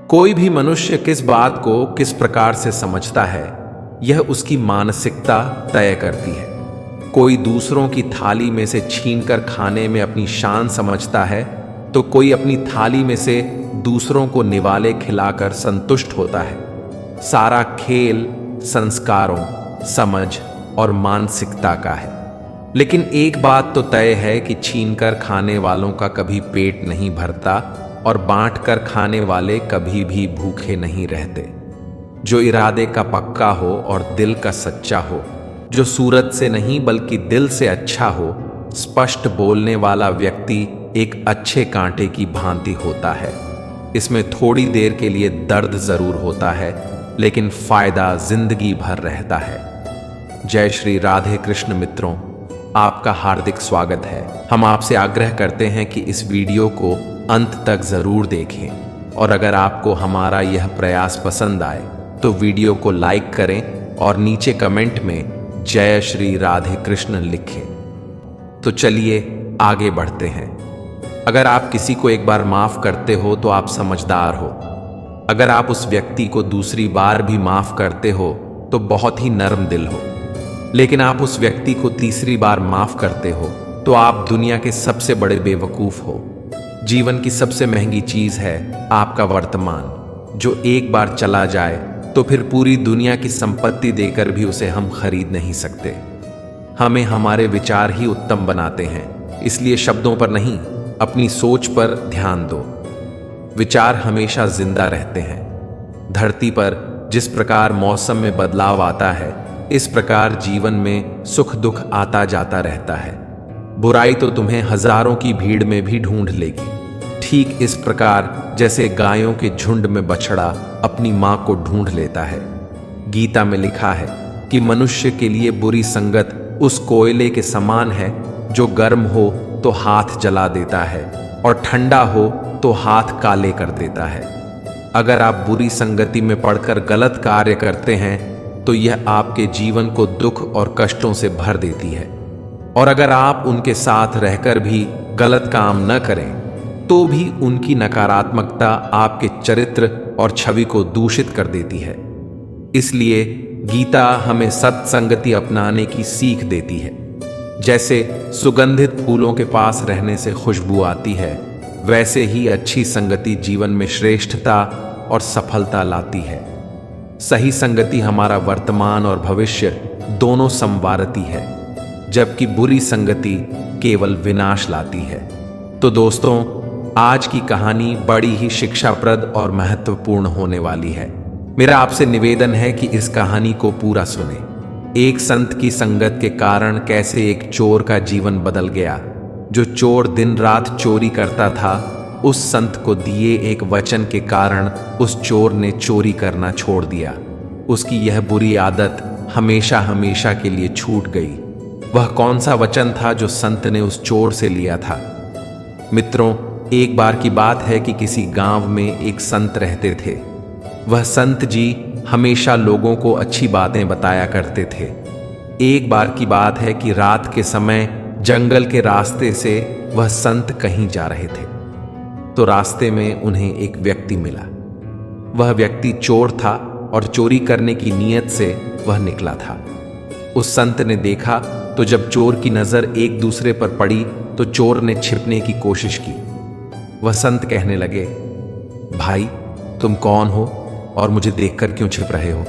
कोई भी मनुष्य किस बात को किस प्रकार से समझता है, यह उसकी मानसिकता तय करती है। कोई दूसरों की थाली में से छीनकर खाने में अपनी शान समझता है, तो कोई अपनी थाली में से दूसरों को निवाले खिलाकर संतुष्ट होता है। सारा खेल संस्कारों, समझ और मानसिकता का है। लेकिन एक बात तो तय है कि छीनकर खाने वालों का कभी पेट नहीं भरता और बांटकर खाने वाले कभी भी भूखे नहीं रहते। जो इरादे का पक्का हो और दिल का सच्चा हो, जो सूरत से नहीं बल्कि दिल से अच्छा हो, स्पष्ट बोलने वाला व्यक्ति एक अच्छे कांटे की भांति होता है। इसमें थोड़ी देर के लिए दर्द जरूर होता है, लेकिन फायदा जिंदगी भर रहता है। जय श्री राधे कृष्ण मित्रों, आपका हार्दिक स्वागत है। हम आपसे आग्रह करते हैं कि इस वीडियो को अंत तक जरूर देखें और अगर आपको हमारा यह प्रयास पसंद आए तो वीडियो को लाइक करें और नीचे कमेंट में जय श्री राधे कृष्ण लिखें। तो चलिए आगे बढ़ते हैं। अगर आप किसी को एक बार माफ करते हो तो आप समझदार हो। अगर आप उस व्यक्ति को दूसरी बार भी माफ करते हो तो बहुत ही नर्म दिल हो। लेकिन आप उस व्यक्ति को तीसरी बार माफ करते हो तो आप दुनिया के सबसे बड़े बेवकूफ हो। जीवन की सबसे महंगी चीज है आपका वर्तमान, जो एक बार चला जाए तो फिर पूरी दुनिया की संपत्ति देकर भी उसे हम खरीद नहीं सकते। हमें हमारे विचार ही उत्तम बनाते हैं, इसलिए शब्दों पर नहीं, अपनी सोच पर ध्यान दो। विचार हमेशा जिंदा रहते हैं। धरती पर जिस प्रकार मौसम में बदलाव आता है, इस प्रकार जीवन में सुख दुख आता जाता रहता है। बुराई तो तुम्हें हजारों की भीड़ में भी ढूंढ लेगी, ठीक इस प्रकार जैसे गायों के झुंड में बछड़ा अपनी मां को ढूंढ लेता है। गीता में लिखा है कि मनुष्य के लिए बुरी संगत उस कोयले के समान है जो गर्म हो तो हाथ जला देता है और ठंडा हो तो हाथ काले कर देता है। अगर आप बुरी संगति में पड़कर गलत कार्य करते हैं तो यह आपके जीवन को दुख और कष्टों से भर देती है, और अगर आप उनके साथ रहकर भी गलत काम न करें तो भी उनकी नकारात्मकता आपके चरित्र और छवि को दूषित कर देती है। इसलिए गीता हमें सत्संगति अपनाने की सीख देती है। जैसे सुगंधित फूलों के पास रहने से खुशबू आती है, वैसे ही अच्छी संगति जीवन में श्रेष्ठता और सफलता लाती है। सही संगति हमारा वर्तमान और भविष्य दोनों संवारती है, जबकि बुरी संगति केवल विनाश लाती है। तो दोस्तों, आज की कहानी बड़ी ही शिक्षाप्रद और महत्वपूर्ण होने वाली है। मेरा आपसे निवेदन है कि इस कहानी को पूरा सुने। एक संत की संगत के कारण कैसे एक चोर का जीवन बदल गया। जो चोर दिन रात चोरी करता था, उस संत को दिए एक वचन के कारण उस चोर ने चोरी करना छोड़ दिया। उसकी यह बुरी आदत हमेशा हमेशा के लिए छूट गई। वह कौन सा वचन था जो संत ने उस चोर से लिया था? मित्रों, एक बार की बात है कि किसी गांव में एक संत रहते थे। वह संत जी हमेशा लोगों को अच्छी बातें बताया करते थे। एक बार की बात है कि रात के समय जंगल के रास्ते से वह संत कहीं जा रहे थे, तो रास्ते में उन्हें एक व्यक्ति मिला। वह व्यक्ति चोर था और चोरी करने की नीयत से वह निकला था। उस संत ने देखा तो जब चोर की नजर एक दूसरे पर पड़ी तो चोर ने छिपने की कोशिश की। वह संत कहने लगे, भाई तुम कौन हो और मुझे देखकर क्यों छिप रहे हो?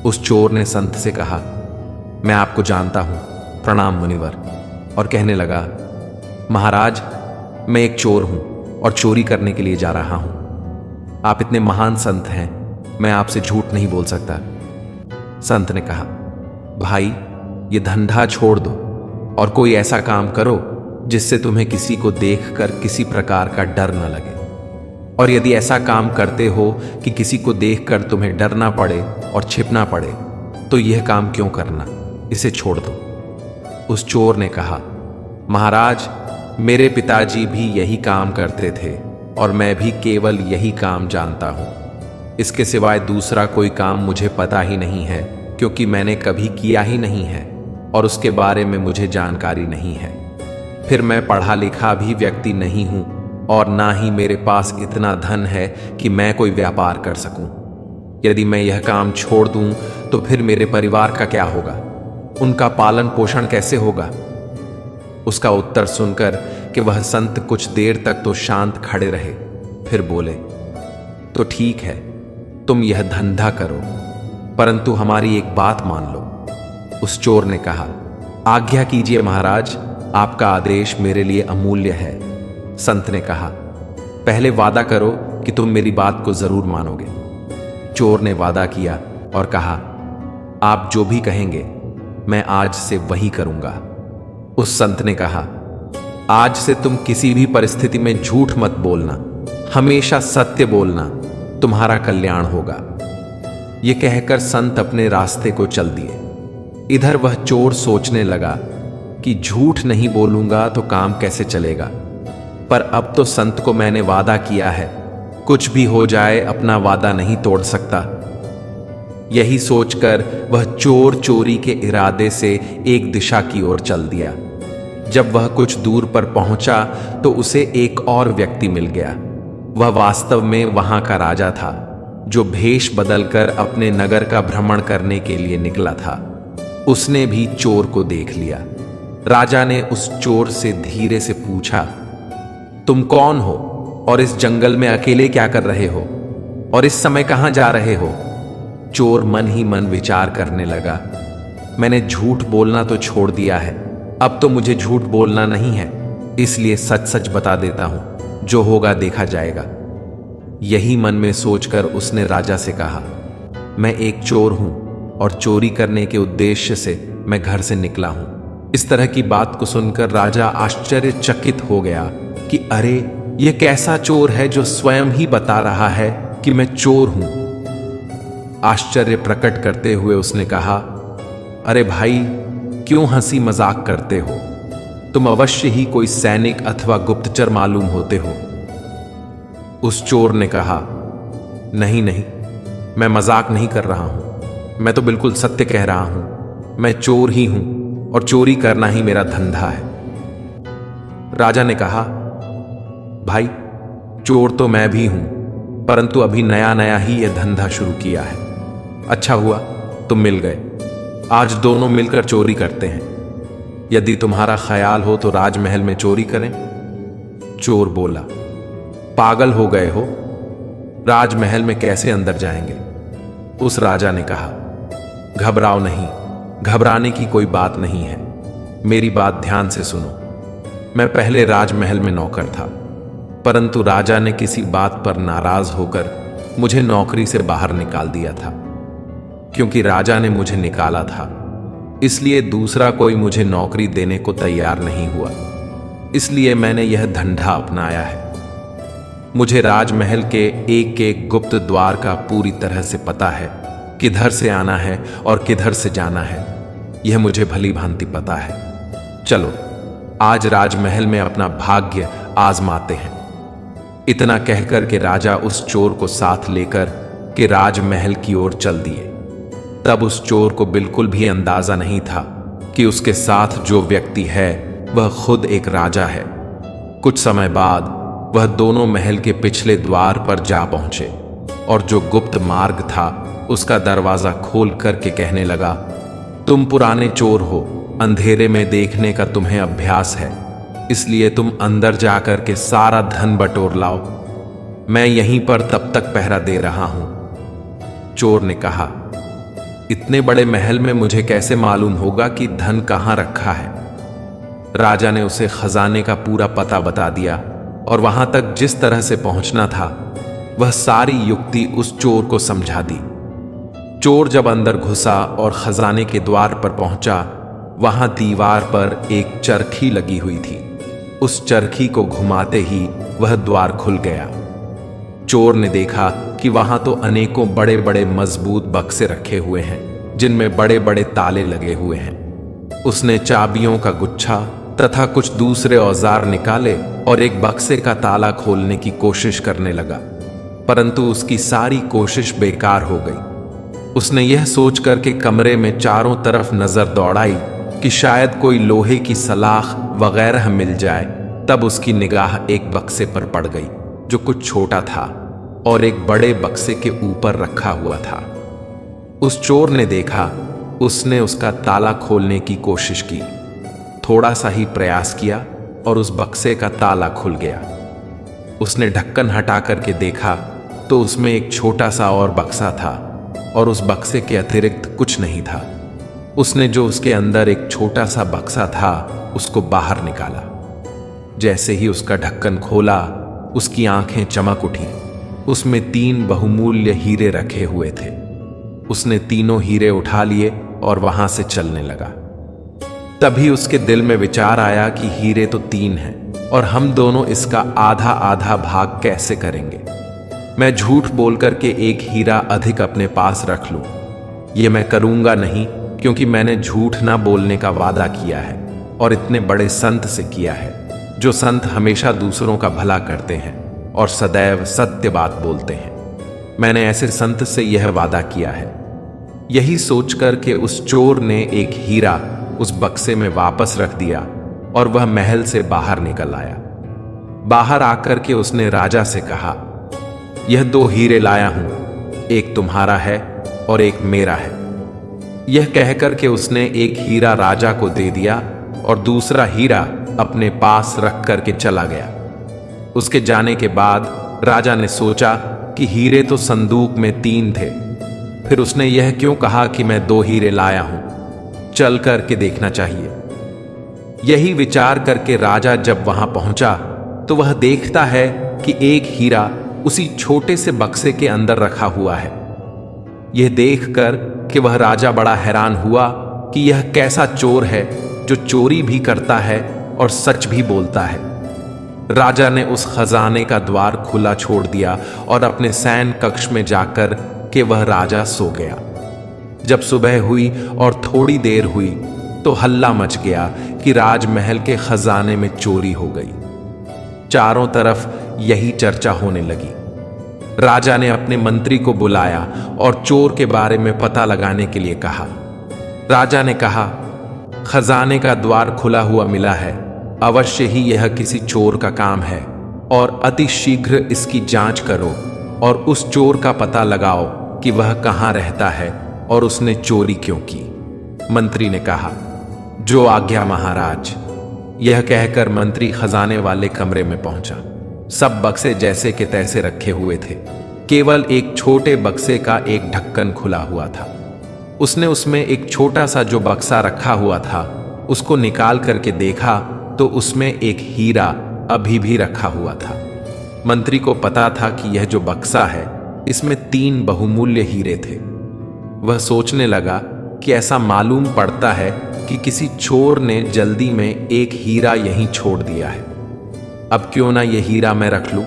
उस चोर ने संत से कहा, मैं आपको जानता हूं, प्रणाम मुनिवर। और कहने लगा, महाराज मैं एक चोर हूं और चोरी करने के लिए जा रहा हूं। आप इतने महान संत हैं, मैं आपसे झूठ नहीं बोल सकता। संत ने कहा, भाई ये धंधा छोड़ दो और कोई ऐसा काम करो जिससे तुम्हें किसी को देखकर किसी प्रकार का डर न लगे। और यदि ऐसा काम करते हो कि किसी को देखकर तुम्हें डरना पड़े और छिपना पड़े, तो यह काम क्यों करना, इसे छोड़ दो। उस चोर ने कहा, महाराज मेरे पिताजी भी यही काम करते थे और मैं भी केवल यही काम जानता हूं। इसके सिवाय दूसरा कोई काम मुझे पता ही नहीं है, क्योंकि मैंने कभी किया ही नहीं है और उसके बारे में मुझे जानकारी नहीं है। फिर मैं पढ़ा लिखा भी व्यक्ति नहीं हूं और ना ही मेरे पास इतना धन है कि मैं कोई व्यापार कर सकूं। यदि मैं यह काम छोड़ दूं तो फिर मेरे परिवार का क्या होगा? उनका पालन पोषण कैसे होगा? उसका उत्तर सुनकर कि वह संत कुछ देर तक तो शांत खड़े रहे, फिर बोले, तो ठीक है, तुम यह धंधा करो, परंतु हमारी एक बात मान लो। उस चोर ने कहा, आज्ञा कीजिए महाराज, आपका आदेश मेरे लिए अमूल्य है। संत ने कहा, पहले वादा करो कि तुम मेरी बात को जरूर मानोगे। चोर ने वादा किया और कहा, आप जो भी कहेंगे मैं आज से वही करूंगा। उस संत ने कहा, आज से तुम किसी भी परिस्थिति में झूठ मत बोलना, हमेशा सत्य बोलना, तुम्हारा कल्याण होगा। यह कहकर संत अपने रास्ते को चल दिए। इधर वह चोर सोचने लगा कि झूठ नहीं बोलूंगा तो काम कैसे चलेगा, पर अब तो संत को मैंने वादा किया है, कुछ भी हो जाए अपना वादा नहीं तोड़ सकता। यही सोचकर वह चोर चोरी के इरादे से एक दिशा की ओर चल दिया। जब वह कुछ दूर पर पहुंचा तो उसे एक और व्यक्ति मिल गया। वह वास्तव में वहां का राजा था, जो भेष बदलकर अपने नगर का भ्रमण करने के लिए निकला था। उसने भी चोर को देख लिया। राजा ने उस चोर से धीरे से पूछा, तुम कौन हो और इस जंगल में अकेले क्या कर रहे हो और इस समय कहां जा रहे हो? चोर मन ही मन विचार करने लगा, मैंने झूठ बोलना तो छोड़ दिया है, अब तो मुझे झूठ बोलना नहीं है, इसलिए सच सच बता देता हूं, जो होगा देखा जाएगा। यही मन में सोचकर उसने राजा से कहा, मैं एक चोर हूं और चोरी करने के उद्देश्य से मैं घर से निकला हूं। इस तरह की बात को सुनकर राजा आश्चर्यचकित हो गया कि अरे, यह कैसा चोर है जो स्वयं ही बता रहा है कि मैं चोर हूं। आश्चर्य प्रकट करते हुए उसने कहा, अरे भाई, क्यों हंसी मजाक करते हो? तुम अवश्य ही कोई सैनिक अथवा गुप्तचर मालूम होते हो। उस चोर ने कहा, नहीं नहीं, मैं मजाक नहीं कर रहा हूं, मैं तो बिल्कुल सत्य कह रहा हूं, मैं चोर ही हूं और चोरी करना ही मेरा धंधा है। राजा ने कहा, भाई, चोर तो मैं भी हूं, परंतु अभी नया नया ही यह धंधा शुरू किया है। अच्छा हुआ तुम मिल गए, आज दोनों मिलकर चोरी करते हैं। यदि तुम्हारा ख्याल हो तो राजमहल में चोरी करें। चोर बोला, पागल हो गए हो, राजमहल में कैसे अंदर जाएंगे? उस राजा ने कहा, घबराओ नहीं, घबराने की कोई बात नहीं है, मेरी बात ध्यान से सुनो। मैं पहले राजमहल में नौकर था, परंतु राजा ने किसी बात पर नाराज होकर मुझे नौकरी से बाहर निकाल दिया था। क्योंकि राजा ने मुझे निकाला था, इसलिए दूसरा कोई मुझे नौकरी देने को तैयार नहीं हुआ, इसलिए मैंने यह धंधा अपनाया है। मुझे राजमहल के एक एक गुप्त द्वार का पूरी तरह से पता है, किधर से आना है और किधर से जाना है, यह मुझे भली भांति पता है। चलो आज राजमहल में अपना भाग्य आजमाते हैं। इतना कहकर के राजा उस चोर को साथ लेकर के राजमहल की ओर चल दिए। तब उस चोर को बिल्कुल भी अंदाजा नहीं था कि उसके साथ जो व्यक्ति है वह खुद एक राजा है। कुछ समय बाद वह दोनों महल के पिछले द्वार पर जा पहुंचे और जो गुप्त मार्ग था उसका दरवाजा खोल करके कहने लगा, तुम पुराने चोर हो, अंधेरे में देखने का तुम्हें अभ्यास है, इसलिए तुम अंदर जाकर के सारा धन बटोर लाओ, मैं यहीं पर तब तक पहरा दे रहा हूं। चोर ने कहा, इतने बड़े महल में मुझे कैसे मालूम होगा कि धन कहां रखा है? राजा ने उसे खजाने का पूरा पता बता दिया और वहां तक जिस तरह से पहुंचना था वह सारी युक्ति उस चोर को समझा दी। चोर जब अंदर घुसा और खजाने के द्वार पर पहुंचा, वहां दीवार पर एक चरखी लगी हुई थी। उस चरखी को घुमाते ही वह द्वार खुल गया। चोर ने देखा कि वहां तो अनेकों बड़े बड़े मजबूत बक्से रखे हुए हैं, जिनमें बड़े बड़े ताले लगे हुए हैं। उसने चाबियों का गुच्छा तथा कुछ दूसरे औजार निकाले और एक बक्से का ताला खोलने की कोशिश करने लगा, परंतु उसकी सारी कोशिश बेकार हो गई। उसने यह सोचकर के कमरे में चारों तरफ नजर दौड़ाई कि शायद कोई लोहे की सलाख वगैरह मिल जाए, तब उसकी निगाह एक बक्से पर पड़ गई जो कुछ छोटा था और एक बड़े बक्से के ऊपर रखा हुआ था। उस चोर ने देखा, उसने उसका ताला खोलने की कोशिश की। थोड़ा सा ही प्रयास किया और उस बक्से का ताला खुल गया। उसने ढक्कन हटा करके देखा तो उसमें एक छोटा सा और बक्सा था और उस बक्से के अतिरिक्त कुछ नहीं था। उसने जो उसके अंदर एक छोटा सा बक्सा था उसको बाहर निकाला। जैसे ही उसका ढक्कन खोला, उसकी आंखें चमक उठी। उसमें 3 बहुमूल्य हीरे रखे हुए थे। उसने तीनों हीरे उठा लिए और वहां से चलने लगा। तभी उसके दिल में विचार आया कि हीरे तो 3 हैं और हम दोनों इसका आधा आधा भाग कैसे करेंगे। मैं झूठ बोल करके एक हीरा अधिक अपने पास रख लूं। यह मैं करूंगा नहीं, क्योंकि मैंने झूठ ना बोलने का वादा किया है और इतने बड़े संत से किया है, जो संत हमेशा दूसरों का भला करते हैं और सदैव सत्य बात बोलते हैं। मैंने ऐसे संत से यह वादा किया है। यही सोचकर के उस चोर ने एक हीरा उस बक्से में वापस रख दिया और वह महल से बाहर निकल आया। बाहर आकर के उसने राजा से कहा, यह 2 हीरे लाया हूं, एक तुम्हारा है और एक मेरा है। यह कहकर के उसने एक हीरा राजा को दे दिया और दूसरा हीरा अपने पास रख करके चला गया। उसके जाने के बाद राजा ने सोचा कि हीरे तो संदूक में 3 थे, फिर उसने यह क्यों कहा कि मैं 2 हीरे लाया हूं, चल करके देखना चाहिए। यही विचार करके राजा जब वहां पहुंचा तो वह देखता है कि एक हीरा उसी छोटे से बक्से के अंदर रखा हुआ है। यह देखकर कि वह राजा बड़ा हैरान हुआ कि यह कैसा चोर है जो चोरी भी करता है और सच भी बोलता है। राजा ने उस खजाने का द्वार खुला छोड़ दिया और अपने सैन कक्ष में जाकर के वह राजा सो गया। जब सुबह हुई और थोड़ी देर हुई तो हल्ला मच गया कि राजमहल के खजाने में चोरी हो गई। चारों तरफ यही चर्चा होने लगी। राजा ने अपने मंत्री को बुलाया और चोर के बारे में पता लगाने के लिए कहा। राजा ने कहा, खजाने का द्वार खुला हुआ मिला है, अवश्य ही यह किसी चोर का काम है और अति शीघ्र इसकी जांच करो और उस चोर का पता लगाओ कि वह कहां रहता है और उसने चोरी क्यों की। मंत्री ने कहा, जो आज्ञा महाराज। यह कहकर मंत्री खजाने वाले कमरे में पहुंचा। सब बक्से जैसे के तैसे रखे हुए थे, केवल एक छोटे बक्से का एक ढक्कन खुला हुआ था। उसने उसमें एक छोटा सा जो बक्सा रखा हुआ था उसको निकाल करके देखा तो उसमें एक हीरा अभी भी रखा हुआ था। मंत्री को पता था कि यह जो बक्सा है इसमें 3 बहुमूल्य हीरे थे। वह सोचने लगा कि ऐसा मालूम पड़ता है कि किसी चोर ने जल्दी में एक हीरा यहीं छोड़ दिया है। अब क्यों ना यह हीरा मैं रख लूं।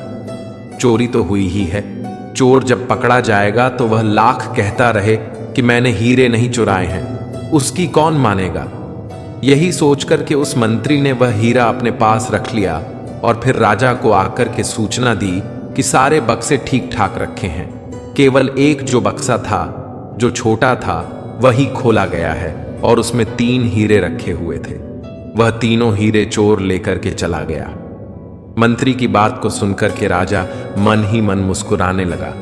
चोरी तो हुई ही है। चोर जब पकड़ा जाएगा तो वह लाख कहता रहे कि मैंने हीरे नहीं चुराए हैं, उसकी कौन मानेगा। यही सोचकर के उस मंत्री ने वह हीरा अपने पास रख लिया और फिर राजा को आकर के सूचना दी कि सारे बक्से ठीक ठाक रखे हैं, केवल एक जो बक्सा था जो छोटा था वही खोला गया है और उसमें 3 हीरे रखे हुए थे। वह तीनों हीरे चोर लेकर के चला गया। मंत्री की बात को सुनकर के राजा मन ही मन मुस्कुराने लगा।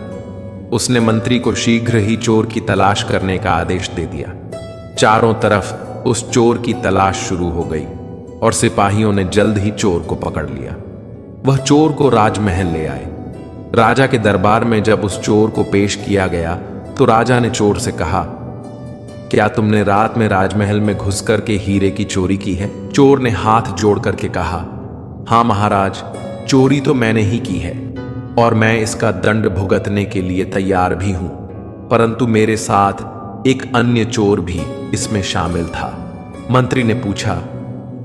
उसने मंत्री को शीघ्र ही चोर की तलाश करने का आदेश दे दिया। चारों तरफ उस चोर की तलाश शुरू हो गई और सिपाहियों ने जल्द ही चोर को पकड़ लिया। वह चोर को राजमहल ले आए। राजा के दरबार में जब उस चोर को पेश किया गया तो राजा ने चोर से कहा, क्या तुमने रात में राजमहल में घुसकर के हीरे की चोरी की है? चोर ने हाथ जोड़ करके कहा, हाँ महाराज, चोरी तो मैंने ही की है और मैं इसका दंड भुगतने के लिए तैयार भी हूं, परंतु मेरे साथ एक अन्य चोर भी इसमें शामिल था। मंत्री ने पूछा,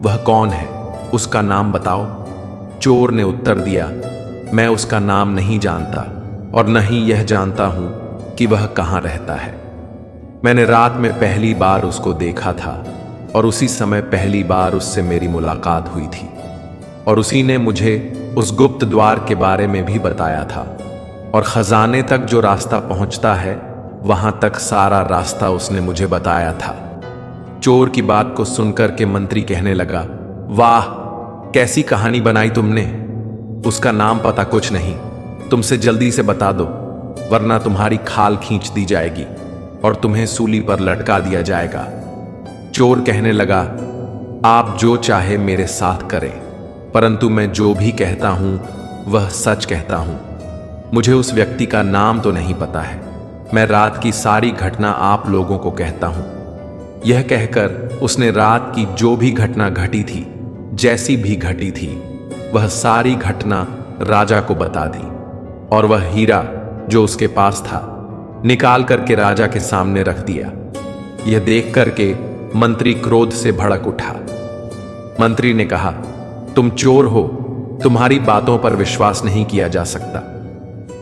वह कौन है? उसका नाम बताओ। चोर ने उत्तर दिया, मैं उसका नाम नहीं जानता और न ही यह जानता हूं कि वह कहां रहता है। मैंने रात में पहली बार उसको देखा था और उसी समय पहली बार उससे मेरी मुलाकात हुई थी और उसी ने मुझे उस गुप्त द्वार के बारे में भी बताया था और खजाने तक जो रास्ता पहुंचता है वहां तक सारा रास्ता उसने मुझे बताया था। चोर की बात को सुनकर के मंत्री कहने लगा, वाह, कैसी कहानी बनाई तुमने? उसका नाम पता कुछ नहीं, तुमसे जल्दी से बता दो, वरना तुम्हारी खाल खींच दी जाएगी और तुम्हें सूली पर लटका दिया जाएगा। चोर कहने लगा, आप जो चाहे मेरे साथ करें, परंतु मैं जो भी कहता हूं वह सच कहता हूं। मुझे उस व्यक्ति का नाम तो नहीं पता है, मैं रात की सारी घटना आप लोगों को कहता हूं। यह कहकर उसने रात की जो भी घटना घटी थी, जैसी भी घटी थी, वह सारी घटना राजा को बता दी और वह हीरा जो उसके पास था निकाल करके राजा के सामने रख दिया। यह देख करके मंत्री क्रोध से भड़क उठा। मंत्री ने कहा, तुम चोर हो, तुम्हारी बातों पर विश्वास नहीं किया जा सकता।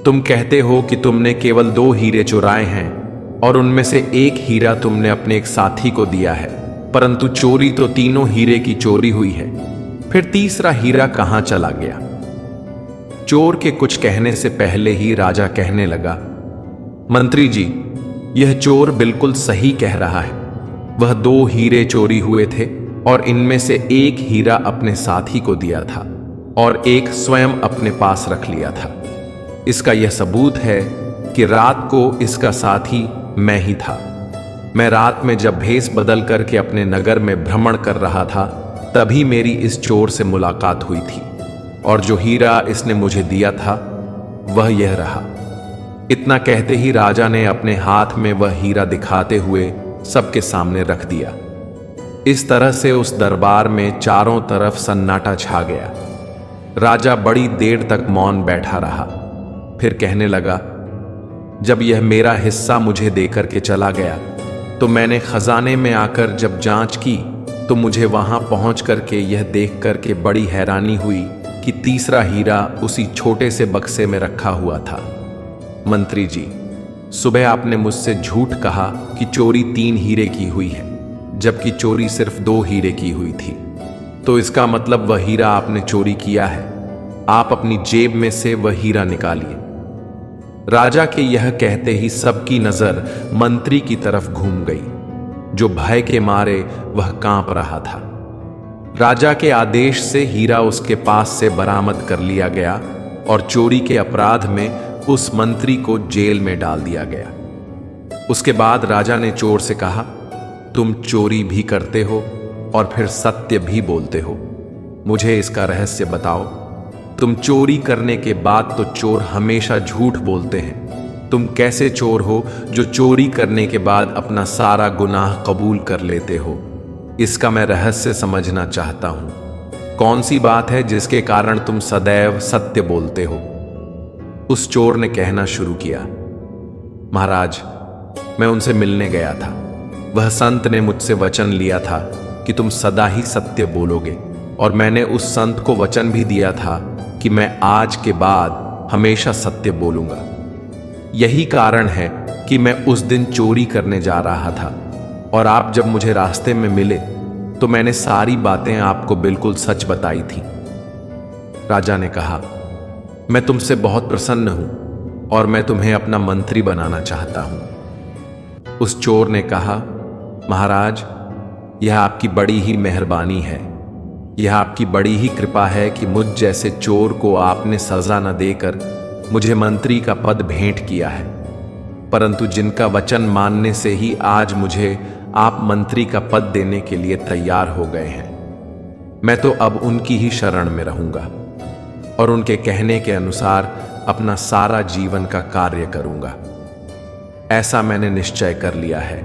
तुम कहते हो कि तुमने केवल 2 हीरे चुराए हैं और उनमें से एक हीरा तुमने अपने एक साथी को दिया है, परंतु चोरी तो तीनों हीरे की चोरी हुई है। फिर तीसरा हीरा कहां चला गया? चोर के कुछ कहने से पहले ही राजा कहने लगा, मंत्री जी, यह चोर बिल्कुल सही कह रहा है। वह 2 हीरे चोरी हुए थे और इनमें से एक हीरा अपने साथी को दिया था और एक स्वयं अपने पास रख लिया था। इसका यह सबूत है कि रात को इसका साथी मैं ही था। मैं रात में जब भेष बदल करके अपने नगर में भ्रमण कर रहा था, तभी मेरी इस चोर से मुलाकात हुई थी और जो हीरा इसने मुझे दिया था वह यह रहा। इतना कहते ही राजा ने अपने हाथ में वह हीरा दिखाते हुए सबके सामने रख दिया। इस तरह से उस दरबार में चारों तरफ सन्नाटा छा गया। राजा बड़ी देर तक मौन बैठा रहा, फिर कहने लगा, जब यह मेरा हिस्सा मुझे देकर के चला गया तो मैंने खजाने में आकर जब जांच की तो मुझे वहां पहुंच करके यह देख करके बड़ी हैरानी हुई कि तीसरा हीरा उसी छोटे से बक्से में रखा हुआ था। मंत्री जी, सुबह आपने मुझसे झूठ कहा कि चोरी 3 हीरे की हुई है, जबकि चोरी सिर्फ 2 हीरे की हुई थी। तो इसका मतलब वह हीरा आपने चोरी किया है। आप अपनी जेब में से वह हीरा निकालिए। राजा के यह कहते ही सबकी नजर मंत्री की तरफ घूम गई, जो भय के मारे वह कांप रहा था। राजा के आदेश से हीरा उसके पास से बरामद कर लिया गया और चोरी के अपराध में उस मंत्री को जेल में डाल दिया गया। उसके बाद राजा ने चोर से कहा, तुम चोरी भी करते हो और फिर सत्य भी बोलते हो। मुझे इसका रहस्य बताओ। तुम चोरी करने के बाद तो चोर हमेशा झूठ बोलते हैं। तुम कैसे चोर हो जो चोरी करने के बाद अपना सारा गुनाह कबूल कर लेते हो? इसका मैं रहस्य समझना चाहता हूं। कौन सी बात है जिसके कारण तुम सदैव सत्य बोलते हो? उस चोर ने कहना शुरू किया, महाराज, मैं उनसे मिलने गया था। वह संत ने मुझसे वचन लिया था कि तुम सदा ही सत्य बोलोगे, और मैंने उस संत को वचन भी दिया था कि मैं आज के बाद हमेशा सत्य बोलूंगा। यही कारण है कि मैं उस दिन चोरी करने जा रहा था और आप जब मुझे रास्ते में मिले तो मैंने सारी बातें आपको बिल्कुल सच बताई थी। राजा ने कहा, मैं तुमसे बहुत प्रसन्न हूं और मैं तुम्हें अपना मंत्री बनाना चाहता हूं। उस चोर ने कहा, महाराज, यह आपकी बड़ी ही मेहरबानी है। यह आपकी बड़ी ही कृपा है कि मुझ जैसे चोर को आपने सजा न देकर मुझे मंत्री का पद भेंट किया है, परंतु जिनका वचन मानने से ही आज मुझे आप मंत्री का पद देने के लिए तैयार हो गए हैं। मैं तो अब उनकी ही शरण में रहूंगा और उनके कहने के अनुसार अपना सारा जीवन का कार्य करूंगा। ऐसा मैंने निश्चय कर लिया है,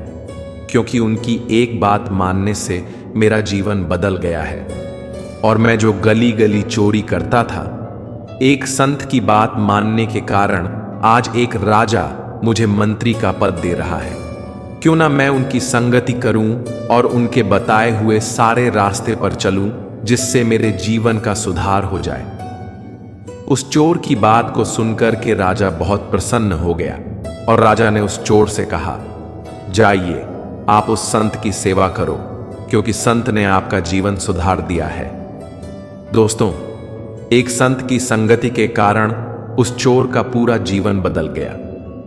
क्योंकि उनकी एक बात मानने से मेरा जीवन बदल गया है और मैं जो गली गली चोरी करता था, एक संत की बात मानने के कारण आज एक राजा मुझे मंत्री का पद दे रहा है। क्यों ना मैं उनकी संगति करूं और उनके बताए हुए सारे रास्ते पर चलूं, जिससे मेरे जीवन का सुधार हो जाए। उस चोर की बात को सुनकर के राजा बहुत प्रसन्न हो गया और राजा ने उस चोर से कहा, जाइए, आप उस संत की सेवा करो, क्योंकि संत ने आपका जीवन सुधार दिया है। दोस्तों, एक संत की संगति के कारण उस चोर का पूरा जीवन बदल गया।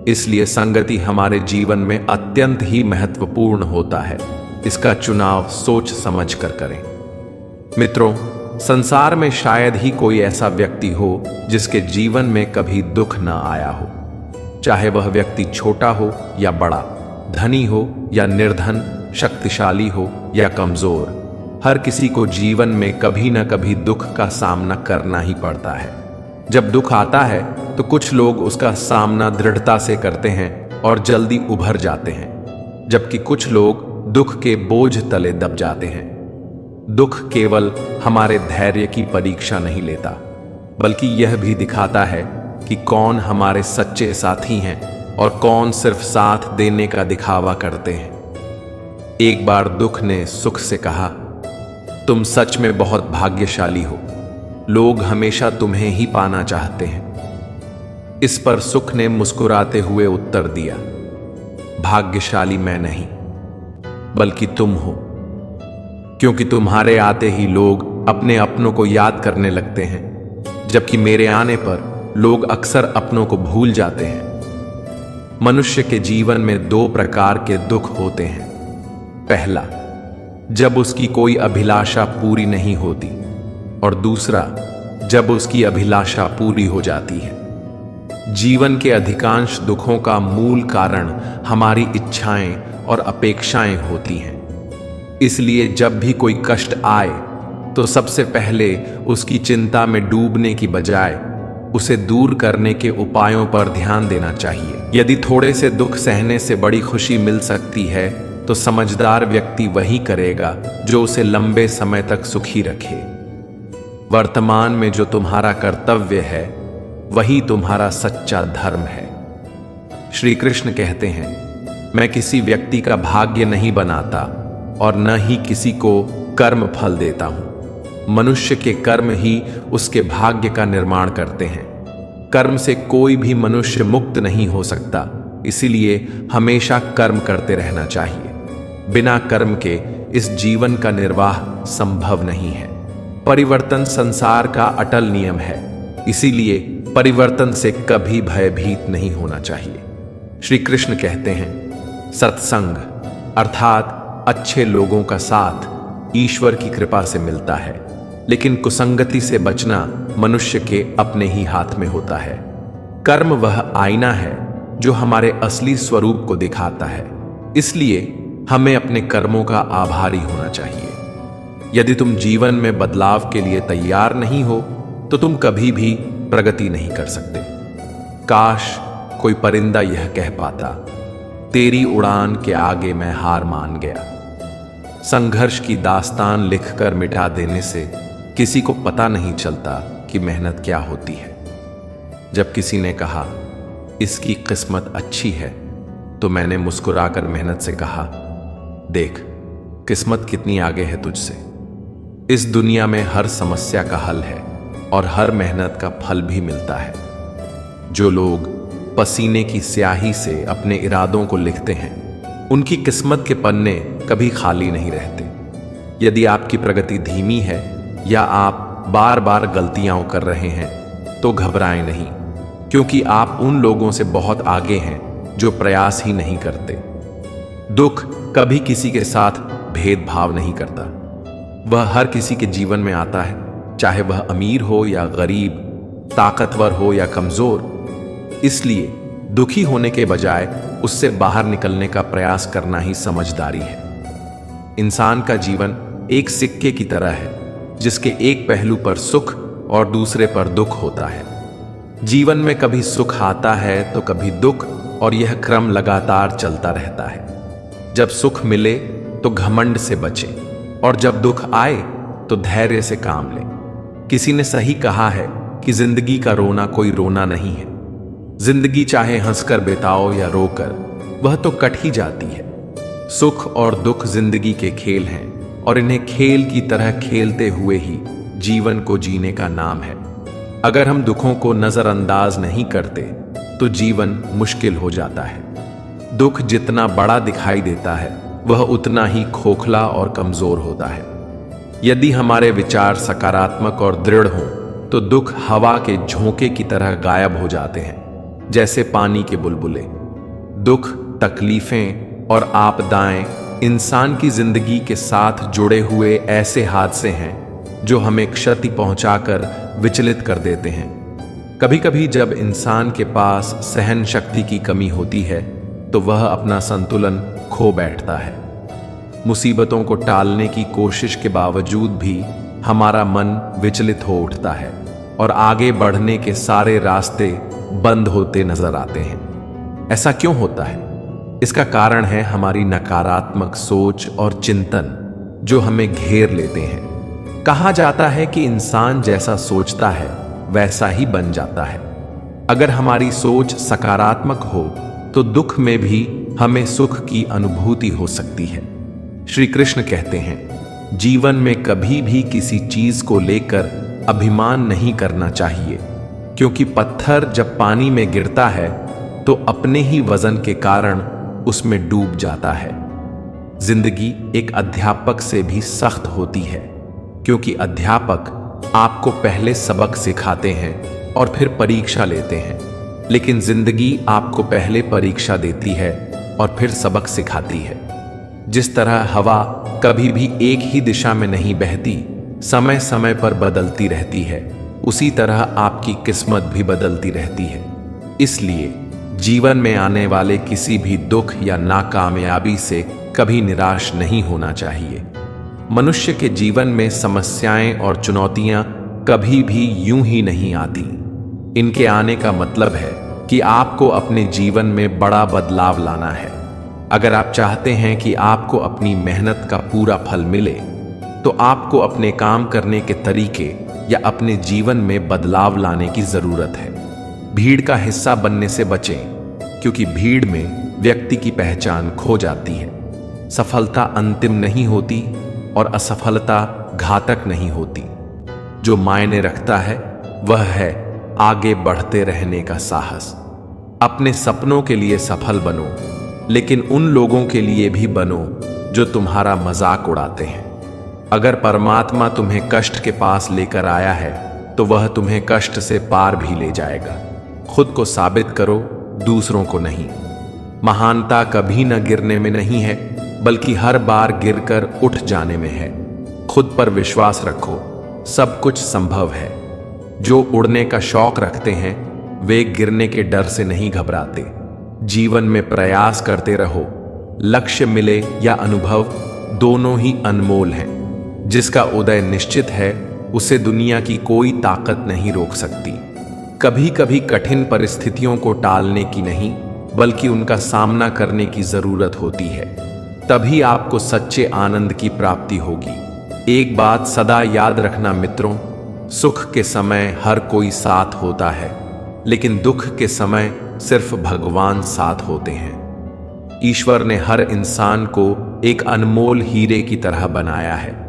इसलिए संगति हमारे जीवन में अत्यंत ही महत्वपूर्ण होता है। इसका चुनाव सोच समझ कर करें। मित्रों, संसार में शायद ही कोई ऐसा व्यक्ति हो जिसके जीवन में कभी दुख न आया हो। चाहे वह व्यक्ति छोटा हो या बड़ा, धनी हो या निर्धन, शक्तिशाली हो या कमजोर, हर किसी को जीवन में कभी न कभी दुख का सामना करना ही पड़ता है। जब दुख आता है तो कुछ लोग उसका सामना दृढ़ता से करते हैं और जल्दी उभर जाते हैं, जबकि कुछ लोग दुख के बोझ तले दब जाते हैं। दुख केवल हमारे धैर्य की परीक्षा नहीं लेता, बल्कि यह भी दिखाता है कि कौन हमारे सच्चे साथी हैं और कौन सिर्फ साथ देने का दिखावा करते हैं। एक बार दुख ने सुख से कहा, तुम सच में बहुत भाग्यशाली हो, लोग हमेशा तुम्हें ही पाना चाहते हैं। इस पर सुख ने मुस्कुराते हुए उत्तर दिया, भाग्यशाली मैं नहीं, बल्कि तुम हो, क्योंकि तुम्हारे आते ही लोग अपने अपनों को याद करने लगते हैं, जबकि मेरे आने पर लोग अक्सर अपनों को भूल जाते हैं। मनुष्य के जीवन में दो प्रकार के दुख होते हैं। पहला, जब उसकी कोई अभिलाषा पूरी नहीं होती, और दूसरा, जब उसकी अभिलाषा पूरी हो जाती है। जीवन के अधिकांश दुखों का मूल कारण हमारी इच्छाएं और अपेक्षाएं होती हैं। इसलिए जब भी कोई कष्ट आए तो सबसे पहले उसकी चिंता में डूबने की बजाय उसे दूर करने के उपायों पर ध्यान देना चाहिए। यदि थोड़े से दुख सहने से बड़ी खुशी मिल सकती है तो समझदार व्यक्ति वही करेगा जो उसे लंबे समय तक सुखी रखे। वर्तमान में जो तुम्हारा कर्तव्य है वही तुम्हारा सच्चा धर्म है। श्री कृष्ण कहते हैं, मैं किसी व्यक्ति का भाग्य नहीं बनाता और न ही किसी को कर्म फल देता हूं। मनुष्य के कर्म ही उसके भाग्य का निर्माण करते हैं। कर्म से कोई भी मनुष्य मुक्त नहीं हो सकता, इसीलिए हमेशा कर्म करते रहना चाहिए। बिना कर्म के इस जीवन का निर्वाह संभव नहीं है। परिवर्तन संसार का अटल नियम है, इसीलिए परिवर्तन से कभी भयभीत नहीं होना चाहिए। श्री कृष्ण कहते हैं, सत्संग अर्थात अच्छे लोगों का साथ ईश्वर की कृपा से मिलता है, लेकिन कुसंगति से बचना मनुष्य के अपने ही हाथ में होता है। कर्म वह आईना है जो हमारे असली स्वरूप को दिखाता है, इसलिए हमें अपने कर्मों का आभारी होना चाहिए। यदि तुम जीवन में बदलाव के लिए तैयार नहीं हो तो तुम कभी भी प्रगति नहीं कर सकते। काश कोई परिंदा यह कह पाता, तेरी उड़ान के आगे मैं हार मान गया। संघर्ष की दास्तान लिखकर मिटा देने से किसी को पता नहीं चलता कि मेहनत क्या होती है। जब किसी ने कहा, इसकी किस्मत अच्छी है, तो मैंने मुस्कुराकर मेहनत से कहा, देख किस्मत कितनी आगे है तुझसे। इस दुनिया में हर समस्या का हल है और हर मेहनत का फल भी मिलता है। जो लोग पसीने की स्याही से अपने इरादों को लिखते हैं, उनकी किस्मत के पन्ने कभी खाली नहीं रहते। यदि आपकी प्रगति धीमी है या आप बार बार गलतियां कर रहे हैं तो घबराएं नहीं, क्योंकि आप उन लोगों से बहुत आगे हैं जो प्रयास ही नहीं करते। दुख कभी किसी के साथ भेदभाव नहीं करता, वह हर किसी के जीवन में आता है, चाहे वह अमीर हो या गरीब, ताकतवर हो या कमजोर। इसलिए दुखी होने के बजाय उससे बाहर निकलने का प्रयास करना ही समझदारी है। इंसान का जीवन एक सिक्के की तरह है, जिसके एक पहलू पर सुख और दूसरे पर दुख होता है। जीवन में कभी सुख आता है तो कभी दुख, और यह क्रम लगातार चलता रहता है। जब सुख मिले तो घमंड से बचें, और जब दुख आए तो धैर्य से काम लें। किसी ने सही कहा है कि जिंदगी का रोना कोई रोना नहीं है। जिंदगी चाहे हंसकर बिताओ या रोकर, वह तो कट ही जाती है। सुख और दुख जिंदगी के खेल हैं, और इन्हें खेल की तरह खेलते हुए ही जीवन को जीने का नाम है। अगर हम दुखों को नजरअंदाज नहीं करते तो जीवन मुश्किल हो जाता है। दुख जितना बड़ा दिखाई देता है, वह उतना ही खोखला और कमजोर होता है। यदि हमारे विचार सकारात्मक और दृढ़ हों तो दुख हवा के झोंके की तरह गायब हो जाते हैं, जैसे पानी के बुलबुले। दुख, तकलीफें और आपदाएं इंसान की जिंदगी के साथ जुड़े हुए ऐसे हादसे हैं जो हमें क्षति पहुंचाकर विचलित कर देते हैं। कभी कभी जब इंसान के पास सहन शक्ति की कमी होती है तो वह अपना संतुलन खो बैठता है। मुसीबतों को टालने की कोशिश के बावजूद भी हमारा मन विचलित हो उठता है और आगे बढ़ने के सारे रास्ते बंद होते नजर आते हैं। ऐसा क्यों होता है? इसका कारण है हमारी नकारात्मक सोच और चिंतन जो हमें घेर लेते हैं। कहा जाता है कि इंसान जैसा सोचता है वैसा ही बन जाता है। अगर हमारी सोच सकारात्मक हो तो दुख में भी हमें सुख की अनुभूति हो सकती है। श्री कृष्ण कहते हैं, जीवन में कभी भी किसी चीज को लेकर अभिमान नहीं करना चाहिए, क्योंकि पत्थर जब पानी में गिरता है तो अपने ही वजन के कारण उसमें डूब जाता है। जिंदगी एक अध्यापक से भी सख्त होती है, क्योंकि अध्यापक आपको पहले सबक सिखाते हैं और फिर परीक्षा लेते हैं, लेकिन जिंदगी आपको पहले परीक्षा देती है और फिर सबक सिखाती है। जिस तरह हवा कभी भी एक ही दिशा में नहीं बहती, समय समय पर बदलती रहती है, उसी तरह आपकी किस्मत भी बदलती रहती है। इसलिए जीवन में आने वाले किसी भी दुख या नाकामयाबी से कभी निराश नहीं होना चाहिए। मनुष्य के जीवन में समस्याएं और चुनौतियां कभी भी यूं ही नहीं आती। इनके आने का मतलब है कि आपको अपने जीवन में बड़ा बदलाव लाना है। अगर आप चाहते हैं कि आपको अपनी मेहनत का पूरा फल मिले, तो आपको अपने काम करने के तरीके या अपने जीवन में बदलाव लाने की जरूरत है। भीड़ का हिस्सा बनने से बचें, क्योंकि भीड़ में व्यक्ति की पहचान खो जाती है। सफलता अंतिम नहीं होती और असफलता घातक नहीं होती। जो मायने रखता है वह है आगे बढ़ते रहने का साहस। अपने सपनों के लिए सफल बनो, लेकिन उन लोगों के लिए भी बनो जो तुम्हारा मजाक उड़ाते हैं। अगर परमात्मा तुम्हें कष्ट के पास लेकर आया है तो वह तुम्हें कष्ट से पार भी ले जाएगा। खुद को साबित करो, दूसरों को नहीं। महानता कभी न गिरने में नहीं है, बल्कि हर बार गिरकर उठ जाने में है। खुद पर विश्वास रखो, सब कुछ संभव है। जो उड़ने का शौक रखते हैं वे गिरने के डर से नहीं घबराते। जीवन में प्रयास करते रहो। लक्ष्य मिले या अनुभव, दोनों ही अनमोल हैं। जिसका उदय निश्चित है उसे दुनिया की कोई ताकत नहीं रोक सकती। कभी कभी कठिन परिस्थितियों को टालने की नहीं, बल्कि उनका सामना करने की जरूरत होती है। तभी आपको सच्चे आनंद की प्राप्ति होगी। एक बात सदा याद रखना मित्रों, सुख के समय हर कोई साथ होता है, लेकिन दुख के समय सिर्फ भगवान साथ होते हैं। ईश्वर ने हर इंसान को एक अनमोल हीरे की तरह बनाया है,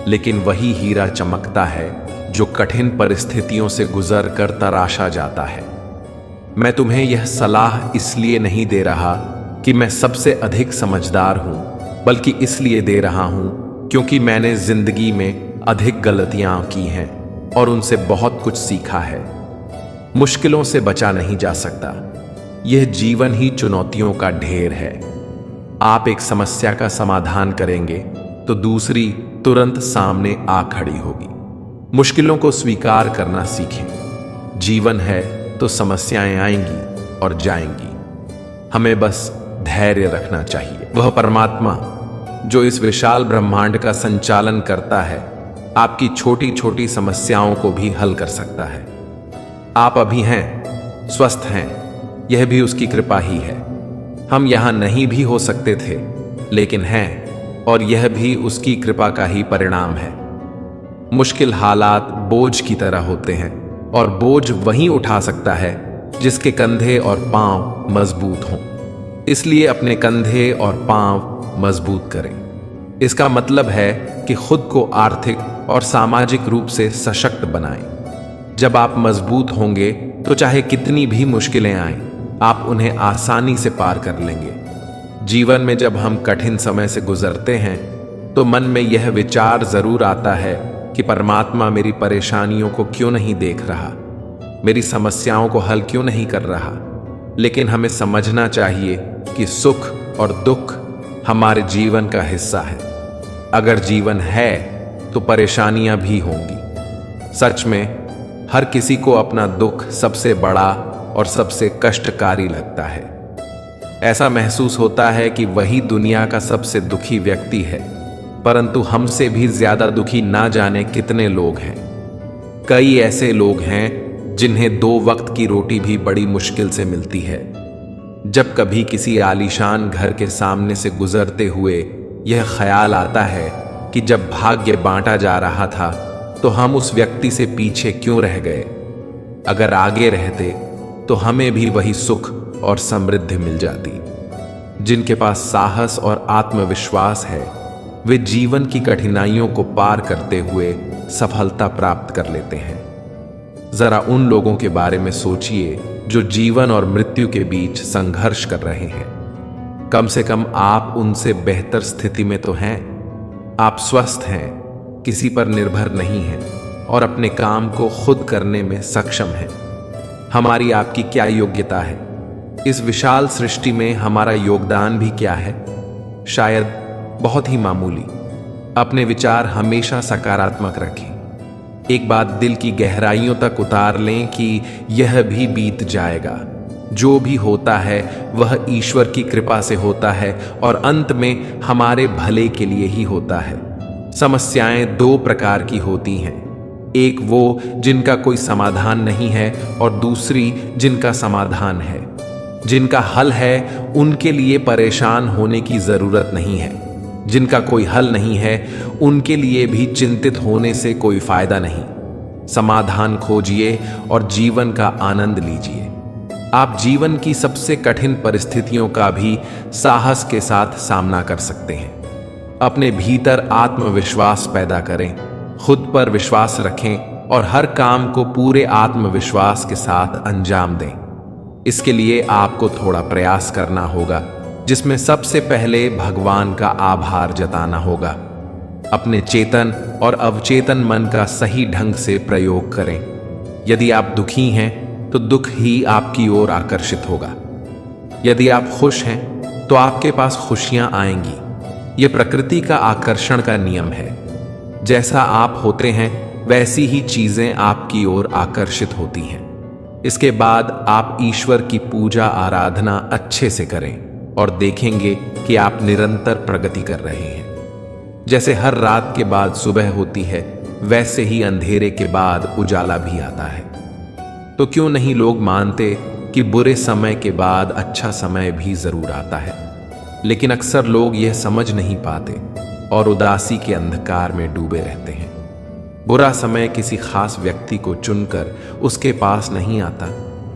लेकिन वही हीरा चमकता है जो कठिन परिस्थितियों से गुजर कर तराशा जाता है। मैं तुम्हें यह सलाह इसलिए नहीं दे रहा कि मैं सबसे अधिक समझदार हूं, बल्कि इसलिए दे रहा हूं क्योंकि मैंने जिंदगी में अधिक गलतियां की हैं और उनसे बहुत कुछ सीखा है। मुश्किलों से बचा नहीं जा सकता, यह जीवन ही चुनौतियों का ढेर है। आप एक समस्या का समाधान करेंगे तो दूसरी तुरंत सामने आ खड़ी होगी। मुश्किलों को स्वीकार करना सीखें। जीवन है तो समस्याएं आएंगी और जाएंगी, हमें बस धैर्य रखना चाहिए। वह परमात्मा जो इस विशाल ब्रह्मांड का संचालन करता है, आपकी छोटी छोटी समस्याओं को भी हल कर सकता है। आप अभी हैं, स्वस्थ हैं, यह भी उसकी कृपा ही है। हम यहां नहीं भी हो सकते थे, लेकिन हैं, और यह भी उसकी कृपा का ही परिणाम है। मुश्किल हालात बोझ की तरह होते हैं, और बोझ वही उठा सकता है जिसके कंधे और पांव मजबूत हों। इसलिए अपने कंधे और पांव मजबूत करें। इसका मतलब है कि खुद को आर्थिक और सामाजिक रूप से सशक्त बनाएं। जब आप मजबूत होंगे तो चाहे कितनी भी मुश्किलें आएं, आप उन्हें आसानी से पार कर लेंगे। जीवन में जब हम कठिन समय से गुजरते हैं तो मन में यह विचार जरूर आता है कि परमात्मा मेरी परेशानियों को क्यों नहीं देख रहा, मेरी समस्याओं को हल क्यों नहीं कर रहा। लेकिन हमें समझना चाहिए कि सुख और दुख हमारे जीवन का हिस्सा है। अगर जीवन है तो परेशानियां भी होंगी। सच में हर किसी को अपना दुख सबसे बड़ा और सबसे कष्टकारी लगता है। ऐसा महसूस होता है कि वही दुनिया का सबसे दुखी व्यक्ति है, परंतु हमसे भी ज्यादा दुखी ना जाने कितने लोग हैं। कई ऐसे लोग हैं जिन्हें 2 वक्त की रोटी भी बड़ी मुश्किल से मिलती है। जब कभी किसी आलीशान घर के सामने से गुजरते हुए यह ख्याल आता है कि जब भाग्य बांटा जा रहा था तो हम उस व्यक्ति से पीछे क्यों रह गए। अगर आगे रहते तो हमें भी वही सुख और समृद्धि मिल जाती। जिनके पास साहस और आत्मविश्वास है वे जीवन की कठिनाइयों को पार करते हुए सफलता प्राप्त कर लेते हैं। जरा उन लोगों के बारे में सोचिए जो जीवन और मृत्यु के बीच संघर्ष कर रहे हैं। कम से कम आप उनसे बेहतर स्थिति में तो हैं। आप स्वस्थ हैं, किसी पर निर्भर नहीं हैं और अपने काम को खुद करने में सक्षम हैं। हमारी आपकी क्या योग्यता है? इस विशाल सृष्टि में हमारा योगदान भी क्या है? शायद बहुत ही मामूली। अपने विचार हमेशा सकारात्मक रखें। एक बात दिल की गहराइयों तक उतार लें कि यह भी बीत जाएगा। जो भी होता है वह ईश्वर की कृपा से होता है और अंत में हमारे भले के लिए ही होता है। समस्याएं 2 प्रकार की होती हैं, एक वो जिनका कोई समाधान नहीं है और दूसरी जिनका समाधान है। जिनका हल है उनके लिए परेशान होने की जरूरत नहीं है, जिनका कोई हल नहीं है उनके लिए भी चिंतित होने से कोई फायदा नहीं। समाधान खोजिए और जीवन का आनंद लीजिए। आप जीवन की सबसे कठिन परिस्थितियों का भी साहस के साथ सामना कर सकते हैं। अपने भीतर आत्मविश्वास पैदा करें, खुद पर विश्वास रखें और हर काम को पूरे आत्मविश्वास के साथ अंजाम दें। इसके लिए आपको थोड़ा प्रयास करना होगा, जिसमें सबसे पहले भगवान का आभार जताना होगा। अपने चेतन और अवचेतन मन का सही ढंग से प्रयोग करें। यदि आप दुखी हैं तो दुख ही आपकी ओर आकर्षित होगा। यदि आप खुश हैं तो आपके पास खुशियां आएंगी। यह प्रकृति का आकर्षण का नियम है। जैसा आप होते हैं वैसी ही चीजें आपकी ओर आकर्षित होती हैं। इसके बाद आप ईश्वर की पूजा आराधना अच्छे से करें और देखेंगे कि आप निरंतर प्रगति कर रहे हैं। जैसे हर रात के बाद सुबह होती है, वैसे ही अंधेरे के बाद उजाला भी आता है। तो क्यों नहीं लोग मानते कि बुरे समय के बाद अच्छा समय भी जरूर आता है। लेकिन अक्सर लोग यह समझ नहीं पाते और उदासी के अंधकार में डूबे रहते हैं। बुरा समय किसी खास व्यक्ति को चुनकर उसके पास नहीं आता,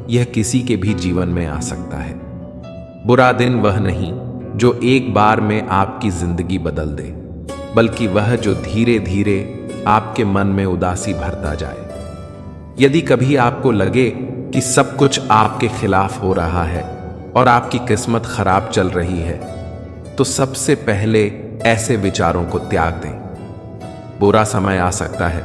यह किसी के भी जीवन में आ सकता है। बुरा दिन वह नहीं जो एक बार में आपकी जिंदगी बदल दे, बल्कि वह जो धीरे धीरे आपके मन में उदासी भरता जाए। यदि कभी आपको लगे कि सब कुछ आपके खिलाफ हो रहा है और आपकी किस्मत खराब चल रही है, तो सबसे पहले ऐसे विचारों को त्याग दें। बुरा समय आ सकता है,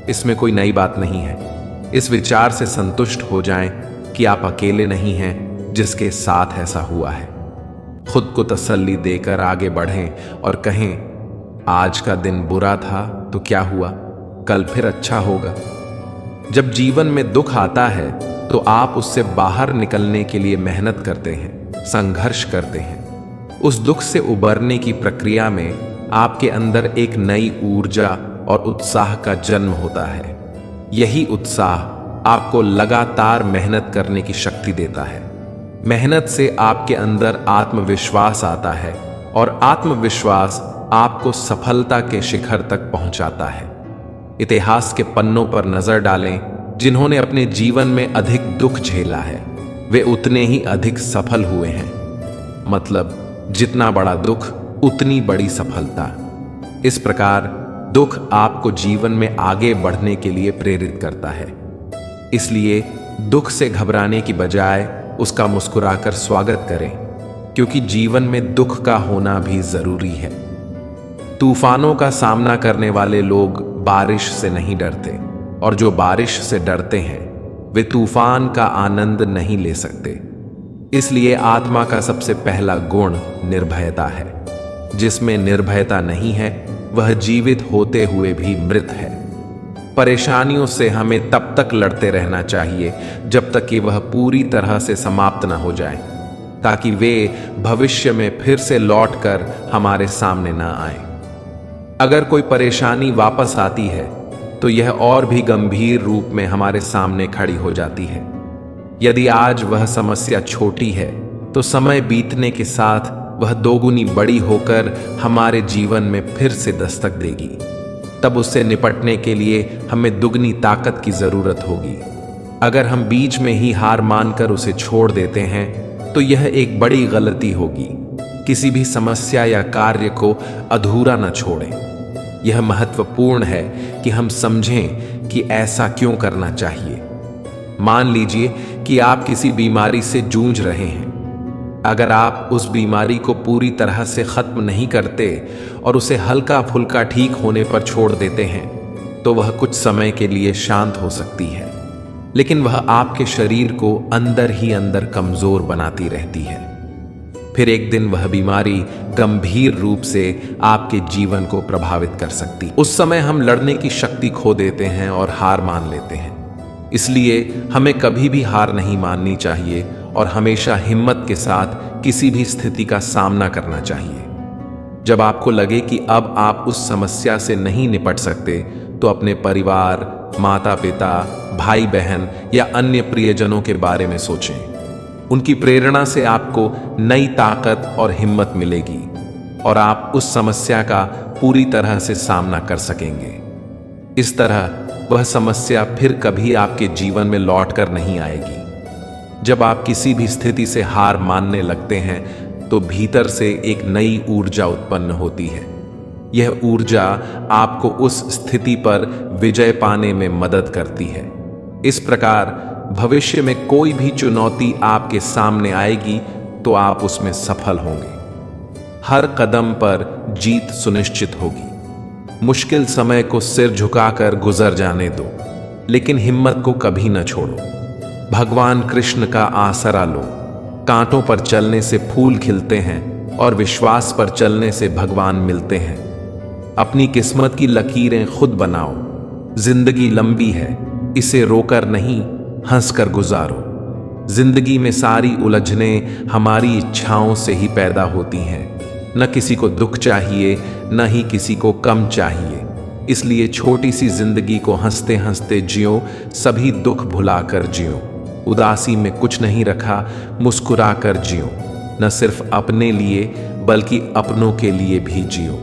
इसमें कोई नई बात नहीं है। इस विचार से संतुष्ट हो जाएं कि आप अकेले नहीं हैं जिसके साथ ऐसा हुआ है। खुद को तसल्ली देकर आगे बढ़ें और कहें, आज का दिन बुरा था तो क्या हुआ, कल फिर अच्छा होगा। जब जीवन में दुख आता है तो आप उससे बाहर निकलने के लिए मेहनत करते हैं, संघर्ष करते हैं। उस दुख से उबरने की प्रक्रिया में आपके अंदर एक नई ऊर्जा और उत्साह का जन्म होता है। यही उत्साह आपको लगातार मेहनत करने की शक्ति देता है। मेहनत से आपके अंदर आत्मविश्वास आता है और आत्मविश्वास आपको सफलता के शिखर तक पहुंचाता है। इतिहास के पन्नों पर नजर डालें, जिन्होंने अपने जीवन में अधिक दुख झेला है वे उतने ही अधिक सफल हुए हैं। मतलब जितना बड़ा दुख उतनी बड़ी सफलता। इस प्रकार दुख आपको जीवन में आगे बढ़ने के लिए प्रेरित करता है। इसलिए दुख से घबराने की बजाय उसका मुस्कुराकर स्वागत करें, क्योंकि जीवन में दुख का होना भी जरूरी है। तूफानों का सामना करने वाले लोग बारिश से नहीं डरते, और जो बारिश से डरते हैं वे तूफान का आनंद नहीं ले सकते। इसलिए आत्मा का सबसे पहला गुण निर्भयता है। जिसमें निर्भयता नहीं है वह जीवित होते हुए भी मृत है। परेशानियों से हमें तब तक लड़ते रहना चाहिए जब तक कि वह पूरी तरह से समाप्त न हो जाए, ताकि वे भविष्य में फिर से लौटकर हमारे सामने न आए। अगर कोई परेशानी वापस आती है तो यह और भी गंभीर रूप में हमारे सामने खड़ी हो जाती है। यदि आज वह समस्या छोटी है तो समय बीतने के साथ वह दोगुनी बड़ी होकर हमारे जीवन में फिर से दस्तक देगी। तब उससे निपटने के लिए हमें दुगनी ताकत की जरूरत होगी। अगर हम बीच में ही हार मानकर उसे छोड़ देते हैं तो यह एक बड़ी गलती होगी। किसी भी समस्या या कार्य को अधूरा न छोड़ें। यह महत्वपूर्ण है कि हम समझें कि ऐसा क्यों करना चाहिए। मान लीजिए कि आप किसी बीमारी से जूझ रहे हैं। अगर आप उस बीमारी को पूरी तरह से खत्म नहीं करते और उसे हल्का फुल्का ठीक होने पर छोड़ देते हैं तो वह कुछ समय के लिए शांत हो सकती है, लेकिन वह आपके शरीर को अंदर ही अंदर कमजोर बनाती रहती है। फिर एक दिन वह बीमारी गंभीर रूप से आपके जीवन को प्रभावित कर सकती। उस समय हम लड़ने की शक्ति खो देते हैं और हार मान लेते हैं। इसलिए हमें कभी भी हार नहीं माननी चाहिए और हमेशा हिम्मत के साथ किसी भी स्थिति का सामना करना चाहिए। जब आपको लगे कि अब आप उस समस्या से नहीं निपट सकते तो अपने परिवार, माता पिता, भाई बहन या अन्य प्रियजनों के बारे में सोचें। उनकी प्रेरणा से आपको नई ताकत और हिम्मत मिलेगी और आप उस समस्या का पूरी तरह से सामना कर सकेंगे। इस तरह वह समस्या फिर कभी आपके जीवन में लौटकर नहीं आएगी। जब आप किसी भी स्थिति से हार मानने लगते हैं तो भीतर से एक नई ऊर्जा उत्पन्न होती है। यह ऊर्जा आपको उस स्थिति पर विजय पाने में मदद करती है। इस प्रकार भविष्य में कोई भी चुनौती आपके सामने आएगी तो आप उसमें सफल होंगे। हर कदम पर जीत सुनिश्चित होगी। मुश्किल समय को सिर झुकाकर गुजर जाने दो, लेकिन हिम्मत को कभी न छोड़ो। भगवान कृष्ण का आसरा लो। कांटों पर चलने से फूल खिलते हैं और विश्वास पर चलने से भगवान मिलते हैं। अपनी किस्मत की लकीरें खुद बनाओ। जिंदगी लंबी है, इसे रोकर नहीं, हंसकर गुजारो। जिंदगी में सारी उलझनें हमारी इच्छाओं से ही पैदा होती हैं। न किसी को दुख चाहिए, न ही किसी को कम चाहिए। इसलिए छोटी सी जिंदगी को हंसते हंसते जियो, सभी दुख भुलाकर जियो। उदासी में कुछ नहीं रखा, मुस्कुराकर जियो। न सिर्फ अपने लिए बल्कि अपनों के लिए भी जियो।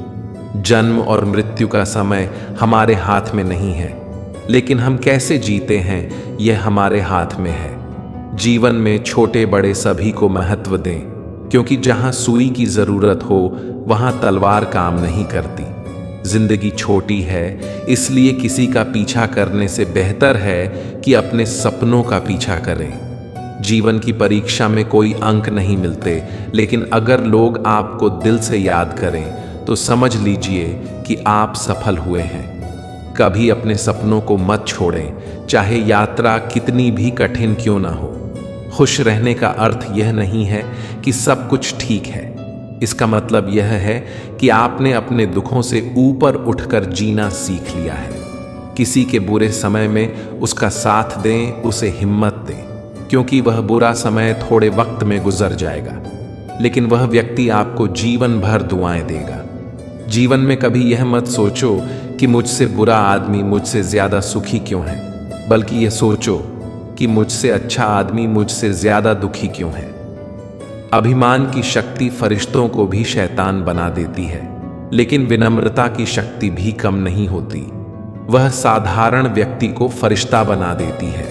जन्म और मृत्यु का समय हमारे हाथ में नहीं है, लेकिन हम कैसे जीते हैं यह हमारे हाथ में है। जीवन में छोटे बड़े सभी को महत्व दें, क्योंकि जहां सुई की जरूरत हो वहां तलवार काम नहीं करती। जिंदगी छोटी है, इसलिए किसी का पीछा करने से बेहतर है कि अपने सपनों का पीछा करें। जीवन की परीक्षा में कोई अंक नहीं मिलते, लेकिन अगर लोग आपको दिल से याद करें तो समझ लीजिए कि आप सफल हुए हैं। कभी अपने सपनों को मत छोड़ें, चाहे यात्रा कितनी भी कठिन क्यों ना हो। खुश रहने का अर्थ यह नहीं है कि सब कुछ ठीक है। इसका मतलब यह है कि आपने अपने दुखों से ऊपर उठकर जीना सीख लिया है। किसी के बुरे समय में उसका साथ दें, उसे हिम्मत दें, क्योंकि वह बुरा समय थोड़े वक्त में गुजर जाएगा, लेकिन वह व्यक्ति आपको जीवन भर दुआएं देगा। जीवन में कभी यह मत सोचो कि मुझसे बुरा आदमी मुझसे ज्यादा सुखी क्यों है, बल्कि यह सोचो कि मुझसे अच्छा आदमी मुझसे ज्यादा दुखी क्यों है। अभिमान की शक्ति फरिश्तों को भी शैतान बना देती है, लेकिन विनम्रता की शक्ति भी कम नहीं होती। वह साधारण व्यक्ति को फरिश्ता बना देती है।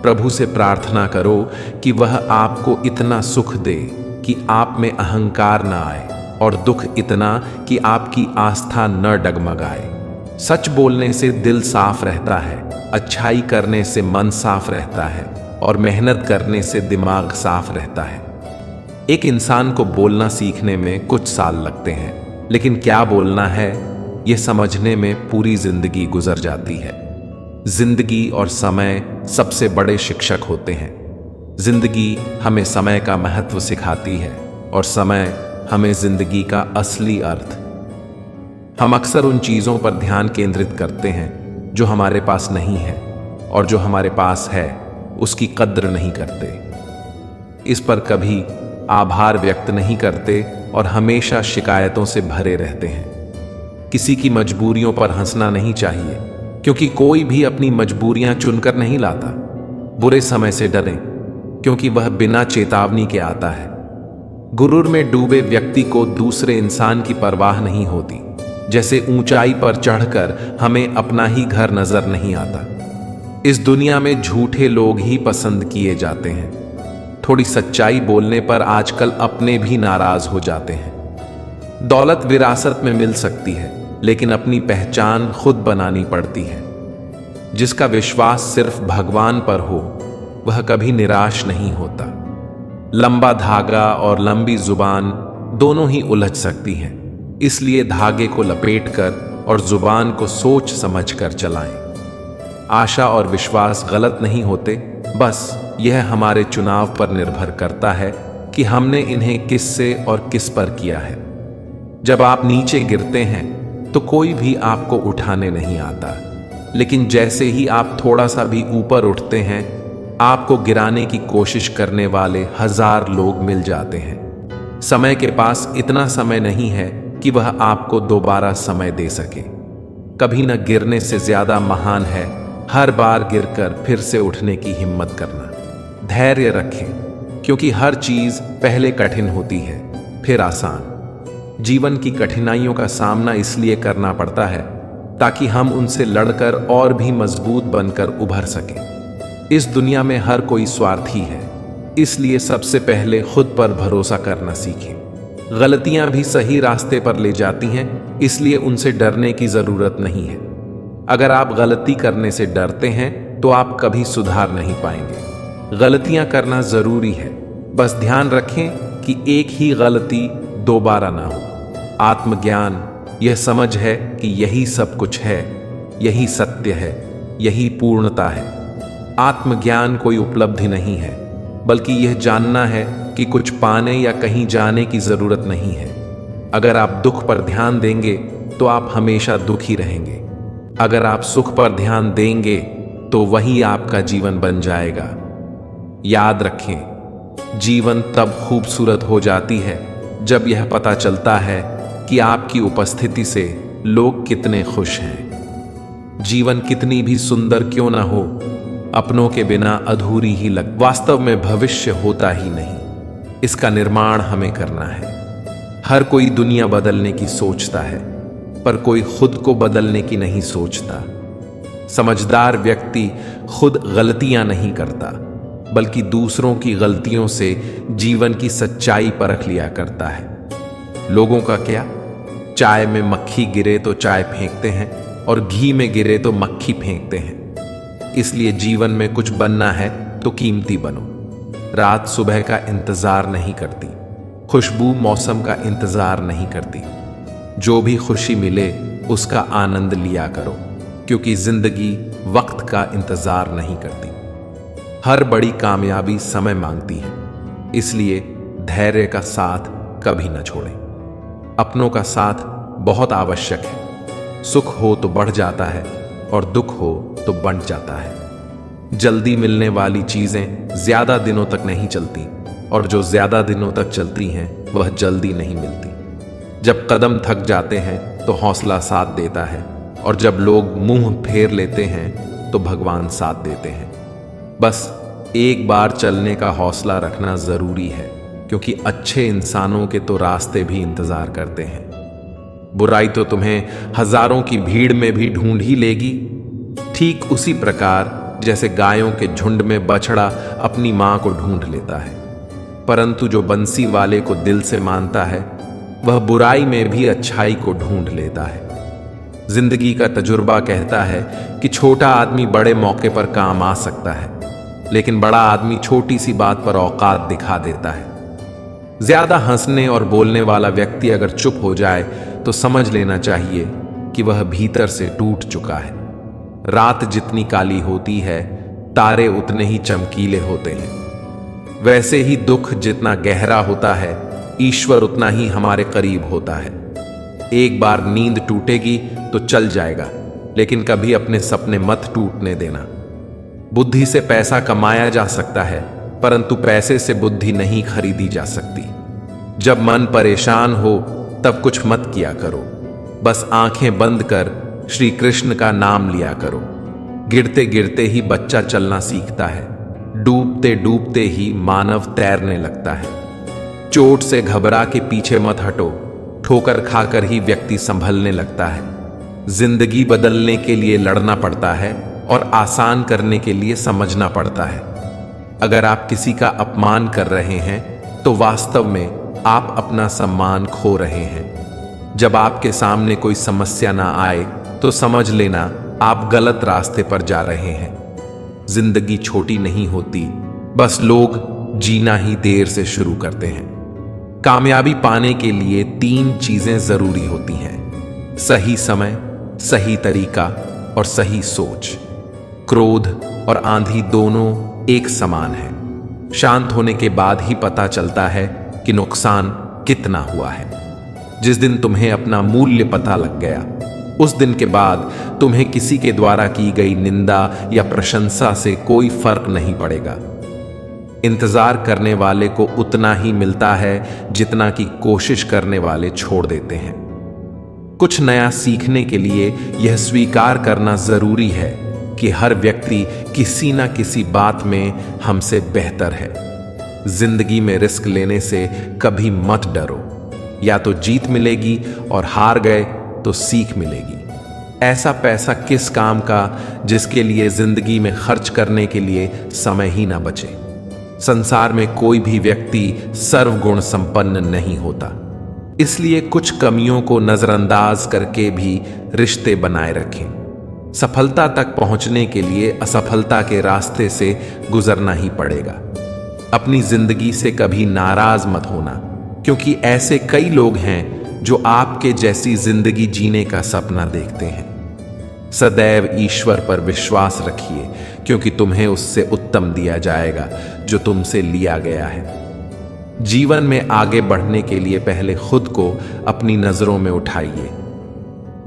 प्रभु से प्रार्थना करो कि वह आपको इतना सुख दे कि आप में अहंकार न आए, और दुख इतना कि आपकी आस्था न डगमगाए। सच बोलने से दिल साफ रहता है, अच्छाई करने से मन साफ रहता है, और मेहनत करने से दिमाग साफ रहता है। एक इंसान को बोलना सीखने में कुछ साल लगते हैं, लेकिन क्या बोलना है यह समझने में पूरी जिंदगी गुजर जाती है। जिंदगी और समय सबसे बड़े शिक्षक होते हैं। जिंदगी हमें समय का महत्व सिखाती है और समय हमें जिंदगी का असली अर्थ। हम अक्सर उन चीज़ों पर ध्यान केंद्रित करते हैं जो हमारे पास नहीं है, और जो हमारे पास है उसकी कद्र नहीं करते। इस पर कभी आभार व्यक्त नहीं करते और हमेशा शिकायतों से भरे रहते हैं। किसी की मजबूरियों पर हंसना नहीं चाहिए, क्योंकि कोई भी अपनी मजबूरियां चुनकर नहीं लाता। बुरे समय से डरें, क्योंकि वह बिना चेतावनी के आता है। गुरूर में डूबे व्यक्ति को दूसरे इंसान की परवाह नहीं होती। जैसे ऊंचाई पर चढ़कर हमें अपना ही घर नजर नहीं आता। इस दुनिया में झूठे लोग ही पसंद किए जाते हैं। थोड़ी सच्चाई बोलने पर आजकल अपने भी नाराज हो जाते हैं। दौलत विरासत में मिल सकती है, लेकिन अपनी पहचान खुद बनानी पड़ती है। जिसका विश्वास सिर्फ भगवान पर हो, वह कभी निराश नहीं होता। लंबा धागा और लंबी जुबान दोनों ही उलझ सकती हैं, इसलिए धागे को लपेटकर और जुबान को सोच समझकर चलाएं। आशा और विश्वास गलत नहीं होते, बस यह हमारे चुनाव पर निर्भर करता है कि हमने इन्हें किससे और किस पर किया है। जब आप नीचे गिरते हैं तो कोई भी आपको उठाने नहीं आता, लेकिन जैसे ही आप थोड़ा सा भी ऊपर उठते हैं, आपको गिराने की कोशिश करने वाले 1000 लोग मिल जाते हैं। समय के पास इतना समय नहीं है कि वह आपको दोबारा समय दे सके। कभी न गिरने से ज्यादा महान है हर बार गिरकर फिर से उठने की हिम्मत करना। धैर्य रखें, क्योंकि हर चीज पहले कठिन होती है, फिर आसान। जीवन की कठिनाइयों का सामना इसलिए करना पड़ता है ताकि हम उनसे लड़कर और भी मजबूत बनकर उभर सकें। इस दुनिया में हर कोई स्वार्थी है, इसलिए सबसे पहले खुद पर भरोसा करना सीखें। गलतियां भी सही रास्ते पर ले जाती हैं, इसलिए उनसे डरने की जरूरत नहीं है। अगर आप गलती करने से डरते हैं तो आप कभी सुधार नहीं पाएंगे। गलतियां करना जरूरी है, बस ध्यान रखें कि एक ही गलती दोबारा ना हो। आत्मज्ञान यह समझ है कि यही सब कुछ है, यही सत्य है, यही पूर्णता है। आत्मज्ञान कोई उपलब्धि नहीं है, बल्कि यह जानना है कि कुछ पाने या कहीं जाने की जरूरत नहीं है। अगर आप दुख पर ध्यान देंगे तो आप हमेशा दुखी रहेंगे। अगर आप सुख पर ध्यान देंगे तो वही आपका जीवन बन जाएगा। याद रखें, जीवन तब खूबसूरत हो जाती है जब यह पता चलता है कि आपकी उपस्थिति से लोग कितने खुश हैं। जीवन कितनी भी सुंदर क्यों ना हो, अपनों के बिना अधूरी ही वास्तव में भविष्य होता ही नहीं। इसका निर्माण हमें करना है। हर कोई दुनिया बदलने की सोचता है, पर कोई खुद को बदलने की नहीं सोचता। समझदार व्यक्ति खुद गलतियां नहीं करता, बल्कि दूसरों की गलतियों से जीवन की सच्चाई परख लिया करता है। लोगों का क्या, चाय में मक्खी गिरे तो चाय फेंकते हैं और घी में गिरे तो मक्खी फेंकते हैं। इसलिए जीवन में कुछ बनना है तो कीमती बनो। रात सुबह का इंतजार नहीं करती, खुशबू मौसम का इंतजार नहीं करती। जो भी खुशी मिले उसका आनंद लिया करो, क्योंकि जिंदगी वक्त का इंतजार नहीं करती। हर बड़ी कामयाबी समय मांगती है, इसलिए धैर्य का साथ कभी न छोड़ें। अपनों का साथ बहुत आवश्यक है। सुख हो तो बढ़ जाता है और दुख हो तो बंट जाता है। जल्दी मिलने वाली चीजें ज्यादा दिनों तक नहीं चलती, और जो ज्यादा दिनों तक चलती हैं वह जल्दी नहीं मिलती। जब कदम थक जाते हैं तो हौसला साथ देता है, और जब लोग मुंह फेर लेते हैं तो भगवान साथ देते हैं। बस एक बार चलने का हौसला रखना जरूरी है, क्योंकि अच्छे इंसानों के तो रास्ते भी इंतजार करते हैं। बुराई तो तुम्हें हजारों की भीड़ में भी ढूंढ ही लेगी। ठीक उसी प्रकार जैसे गायों के झुंड में बछड़ा अपनी मां को ढूंढ लेता है, परंतु जो बंसी वाले को दिल से मानता है वह बुराई में भी अच्छाई को ढूंढ लेता है। जिंदगी का तजुर्बा कहता है कि छोटा आदमी बड़े मौके पर काम आ सकता है, लेकिन बड़ा आदमी छोटी सी बात पर औकात दिखा देता है। ज्यादा हंसने और बोलने वाला व्यक्ति अगर चुप हो जाए तो समझ लेना चाहिए कि वह भीतर से टूट चुका है। रात जितनी काली होती है, तारे उतने ही चमकीले होते हैं। वैसे ही दुख जितना गहरा होता है, ईश्वर उतना ही हमारे करीब होता है। एक बार नींद टूटेगी तो चल जाएगा, लेकिन कभी अपने सपने मत टूटने देना। बुद्धि से पैसा कमाया जा सकता है, परंतु पैसे से बुद्धि नहीं खरीदी जा सकती। जब मन परेशान हो तब कुछ मत किया करो, बस आंखें बंद कर श्री कृष्ण का नाम लिया करो। गिरते गिरते ही बच्चा चलना सीखता है, डूबते डूबते ही मानव तैरने लगता है। चोट से घबरा के पीछे मत हटो, ठोकर खाकर ही व्यक्ति संभलने लगता है। जिंदगी बदलने के लिए लड़ना पड़ता है और आसान करने के लिए समझना पड़ता है। अगर आप किसी का अपमान कर रहे हैं तो वास्तव में आप अपना सम्मान खो रहे हैं। जब आपके सामने कोई समस्या ना आए तो समझ लेना आप गलत रास्ते पर जा रहे हैं। जिंदगी छोटी नहीं होती, बस लोग जीना ही देर से शुरू करते हैं। कामयाबी पाने के लिए 3 चीजें जरूरी होती हैं: सही समय, सही तरीका और सही सोच। क्रोध और आंधी दोनों एक समान है। शांत होने के बाद ही पता चलता है कि नुकसान कितना हुआ है। जिस दिन तुम्हें अपना मूल्य पता लग गया, उस दिन के बाद तुम्हें किसी के द्वारा की गई निंदा या प्रशंसा से कोई फर्क नहीं पड़ेगा। इंतजार करने वाले को उतना ही मिलता है जितना कि कोशिश करने वाले छोड़ देते हैं। कुछ नया सीखने के लिए यह स्वीकार करना जरूरी है कि हर व्यक्ति किसी ना किसी बात में हमसे बेहतर है। जिंदगी में रिस्क लेने से कभी मत डरो, या तो जीत मिलेगी और हार गए तो सीख मिलेगी। ऐसा पैसा किस काम का जिसके लिए जिंदगी में खर्च करने के लिए समय ही ना बचे। संसार में कोई भी व्यक्ति सर्वगुण संपन्न नहीं होता, इसलिए कुछ कमियों को नजरअंदाज करके भी रिश्ते बनाए रखें। सफलता तक पहुंचने के लिए असफलता के रास्ते से गुजरना ही पड़ेगा। अपनी जिंदगी से कभी नाराज मत होना, क्योंकि ऐसे कई लोग हैं जो आपके जैसी जिंदगी जीने का सपना देखते हैं। सदैव ईश्वर पर विश्वास रखिए, क्योंकि तुम्हें उससे उत्तम दिया जाएगा जो तुमसे लिया गया है। जीवन में आगे बढ़ने के लिए पहले खुद को अपनी नजरों में उठाइए।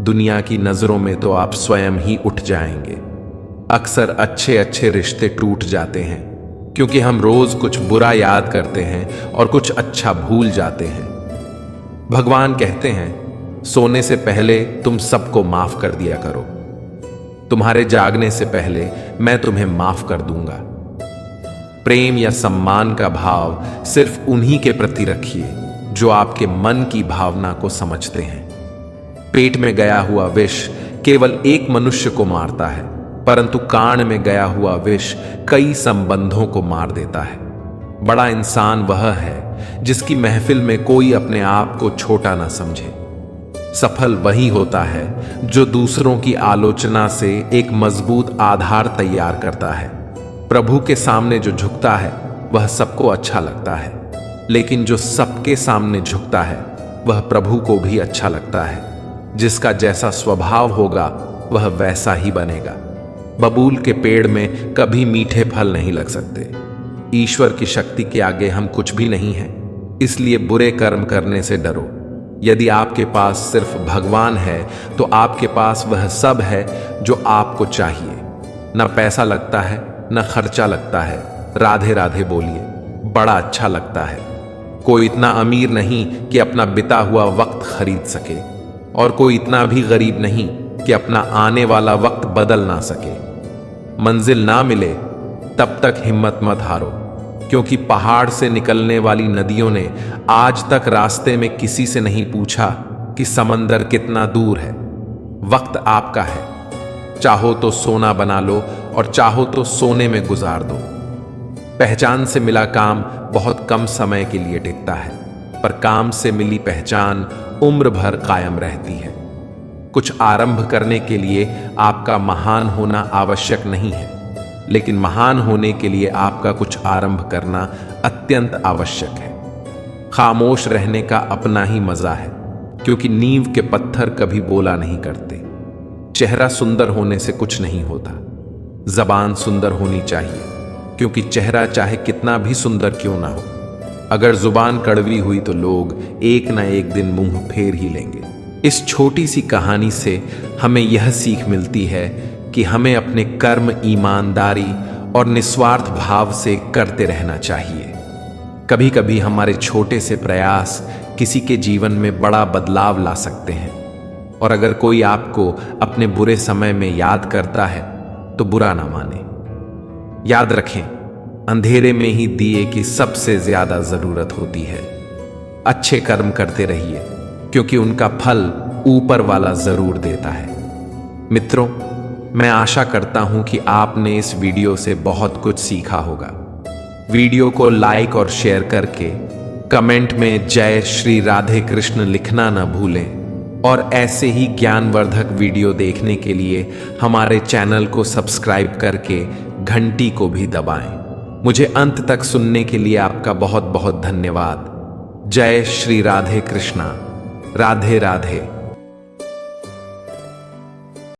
दुनिया की नजरों में तो आप स्वयं ही उठ जाएंगे। अक्सर अच्छे अच्छे रिश्ते टूट जाते हैं, क्योंकि हम रोज कुछ बुरा याद करते हैं और कुछ अच्छा भूल जाते हैं। भगवान कहते हैं, सोने से पहले तुम सबको माफ कर दिया करो। तुम्हारे जागने से पहले मैं तुम्हें माफ कर दूंगा। प्रेम या सम्मान का भाव सिर्फ उन्हीं के प्रति रखिए जो आपके मन की भावना को समझते हैं। पेट में गया हुआ विष केवल एक मनुष्य को मारता है, परंतु कान में गया हुआ विष कई संबंधों को मार देता है। बड़ा इंसान वह है जिसकी महफिल में कोई अपने आप को छोटा ना समझे। सफल वही होता है जो दूसरों की आलोचना से एक मजबूत आधार तैयार करता है। प्रभु के सामने जो झुकता है वह सबको अच्छा लगता है, लेकिन जो सबके सामने झुकता है वह प्रभु को भी अच्छा लगता है। जिसका जैसा स्वभाव होगा वह वैसा ही बनेगा। बबूल के पेड़ में कभी मीठे फल नहीं लग सकते। ईश्वर की शक्ति के आगे हम कुछ भी नहीं हैं, इसलिए बुरे कर्म करने से डरो। यदि आपके पास सिर्फ भगवान है तो आपके पास वह सब है जो आपको चाहिए। न पैसा लगता है, न खर्चा लगता है। राधे राधे बोलिए, बड़ा अच्छा लगता है। कोई इतना अमीर नहीं कि अपना बिता हुआ वक्त खरीद सके, और कोई इतना भी गरीब नहीं कि अपना आने वाला वक्त बदल ना सके। मंजिल ना मिले तब तक हिम्मत मत हारो, क्योंकि पहाड़ से निकलने वाली नदियों ने आज तक रास्ते में किसी से नहीं पूछा कि समंदर कितना दूर है। वक्त आपका है, चाहो तो सोना बना लो और चाहो तो सोने में गुजार दो। पहचान से मिला काम बहुत कम समय के लिए टिकता है, पर काम से मिली पहचान उम्र भर कायम रहती है। कुछ आरंभ करने के लिए आपका महान होना आवश्यक नहीं है, लेकिन महान होने के लिए आपका कुछ आरंभ करना अत्यंत आवश्यक है। खामोश रहने का अपना ही मजा है, क्योंकि नींव के पत्थर कभी बोला नहीं करते। चेहरा सुंदर होने से कुछ नहीं होता, जबान सुंदर होनी चाहिए, क्योंकि चेहरा चाहे कितना भी सुंदर क्यों ना हो, अगर जुबान कड़वी हुई तो लोग एक ना एक दिन मुंह फेर ही लेंगे। इस छोटी सी कहानी से हमें यह सीख मिलती है कि हमें अपने कर्म ईमानदारी और निस्वार्थ भाव से करते रहना चाहिए। कभी कभी हमारे छोटे से प्रयास किसी के जीवन में बड़ा बदलाव ला सकते हैं। और अगर कोई आपको अपने बुरे समय में याद करता है तो बुरा ना माने। याद रखें, अंधेरे में ही दिए की सबसे ज्यादा जरूरत होती है। अच्छे कर्म करते रहिए, क्योंकि उनका फल ऊपर वाला जरूर देता है। मित्रों, मैं आशा करता हूं कि आपने इस वीडियो से बहुत कुछ सीखा होगा। वीडियो को लाइक और शेयर करके कमेंट में जय श्री राधे कृष्ण लिखना न भूलें। और ऐसे ही ज्ञानवर्धक वीडियो देखने के लिए हमारे चैनल को सब्सक्राइब करके घंटी को भी दबाएं। मुझे अंत तक सुनने के लिए आपका बहुत बहुत धन्यवाद। जय श्री राधे कृष्णा। राधे राधे।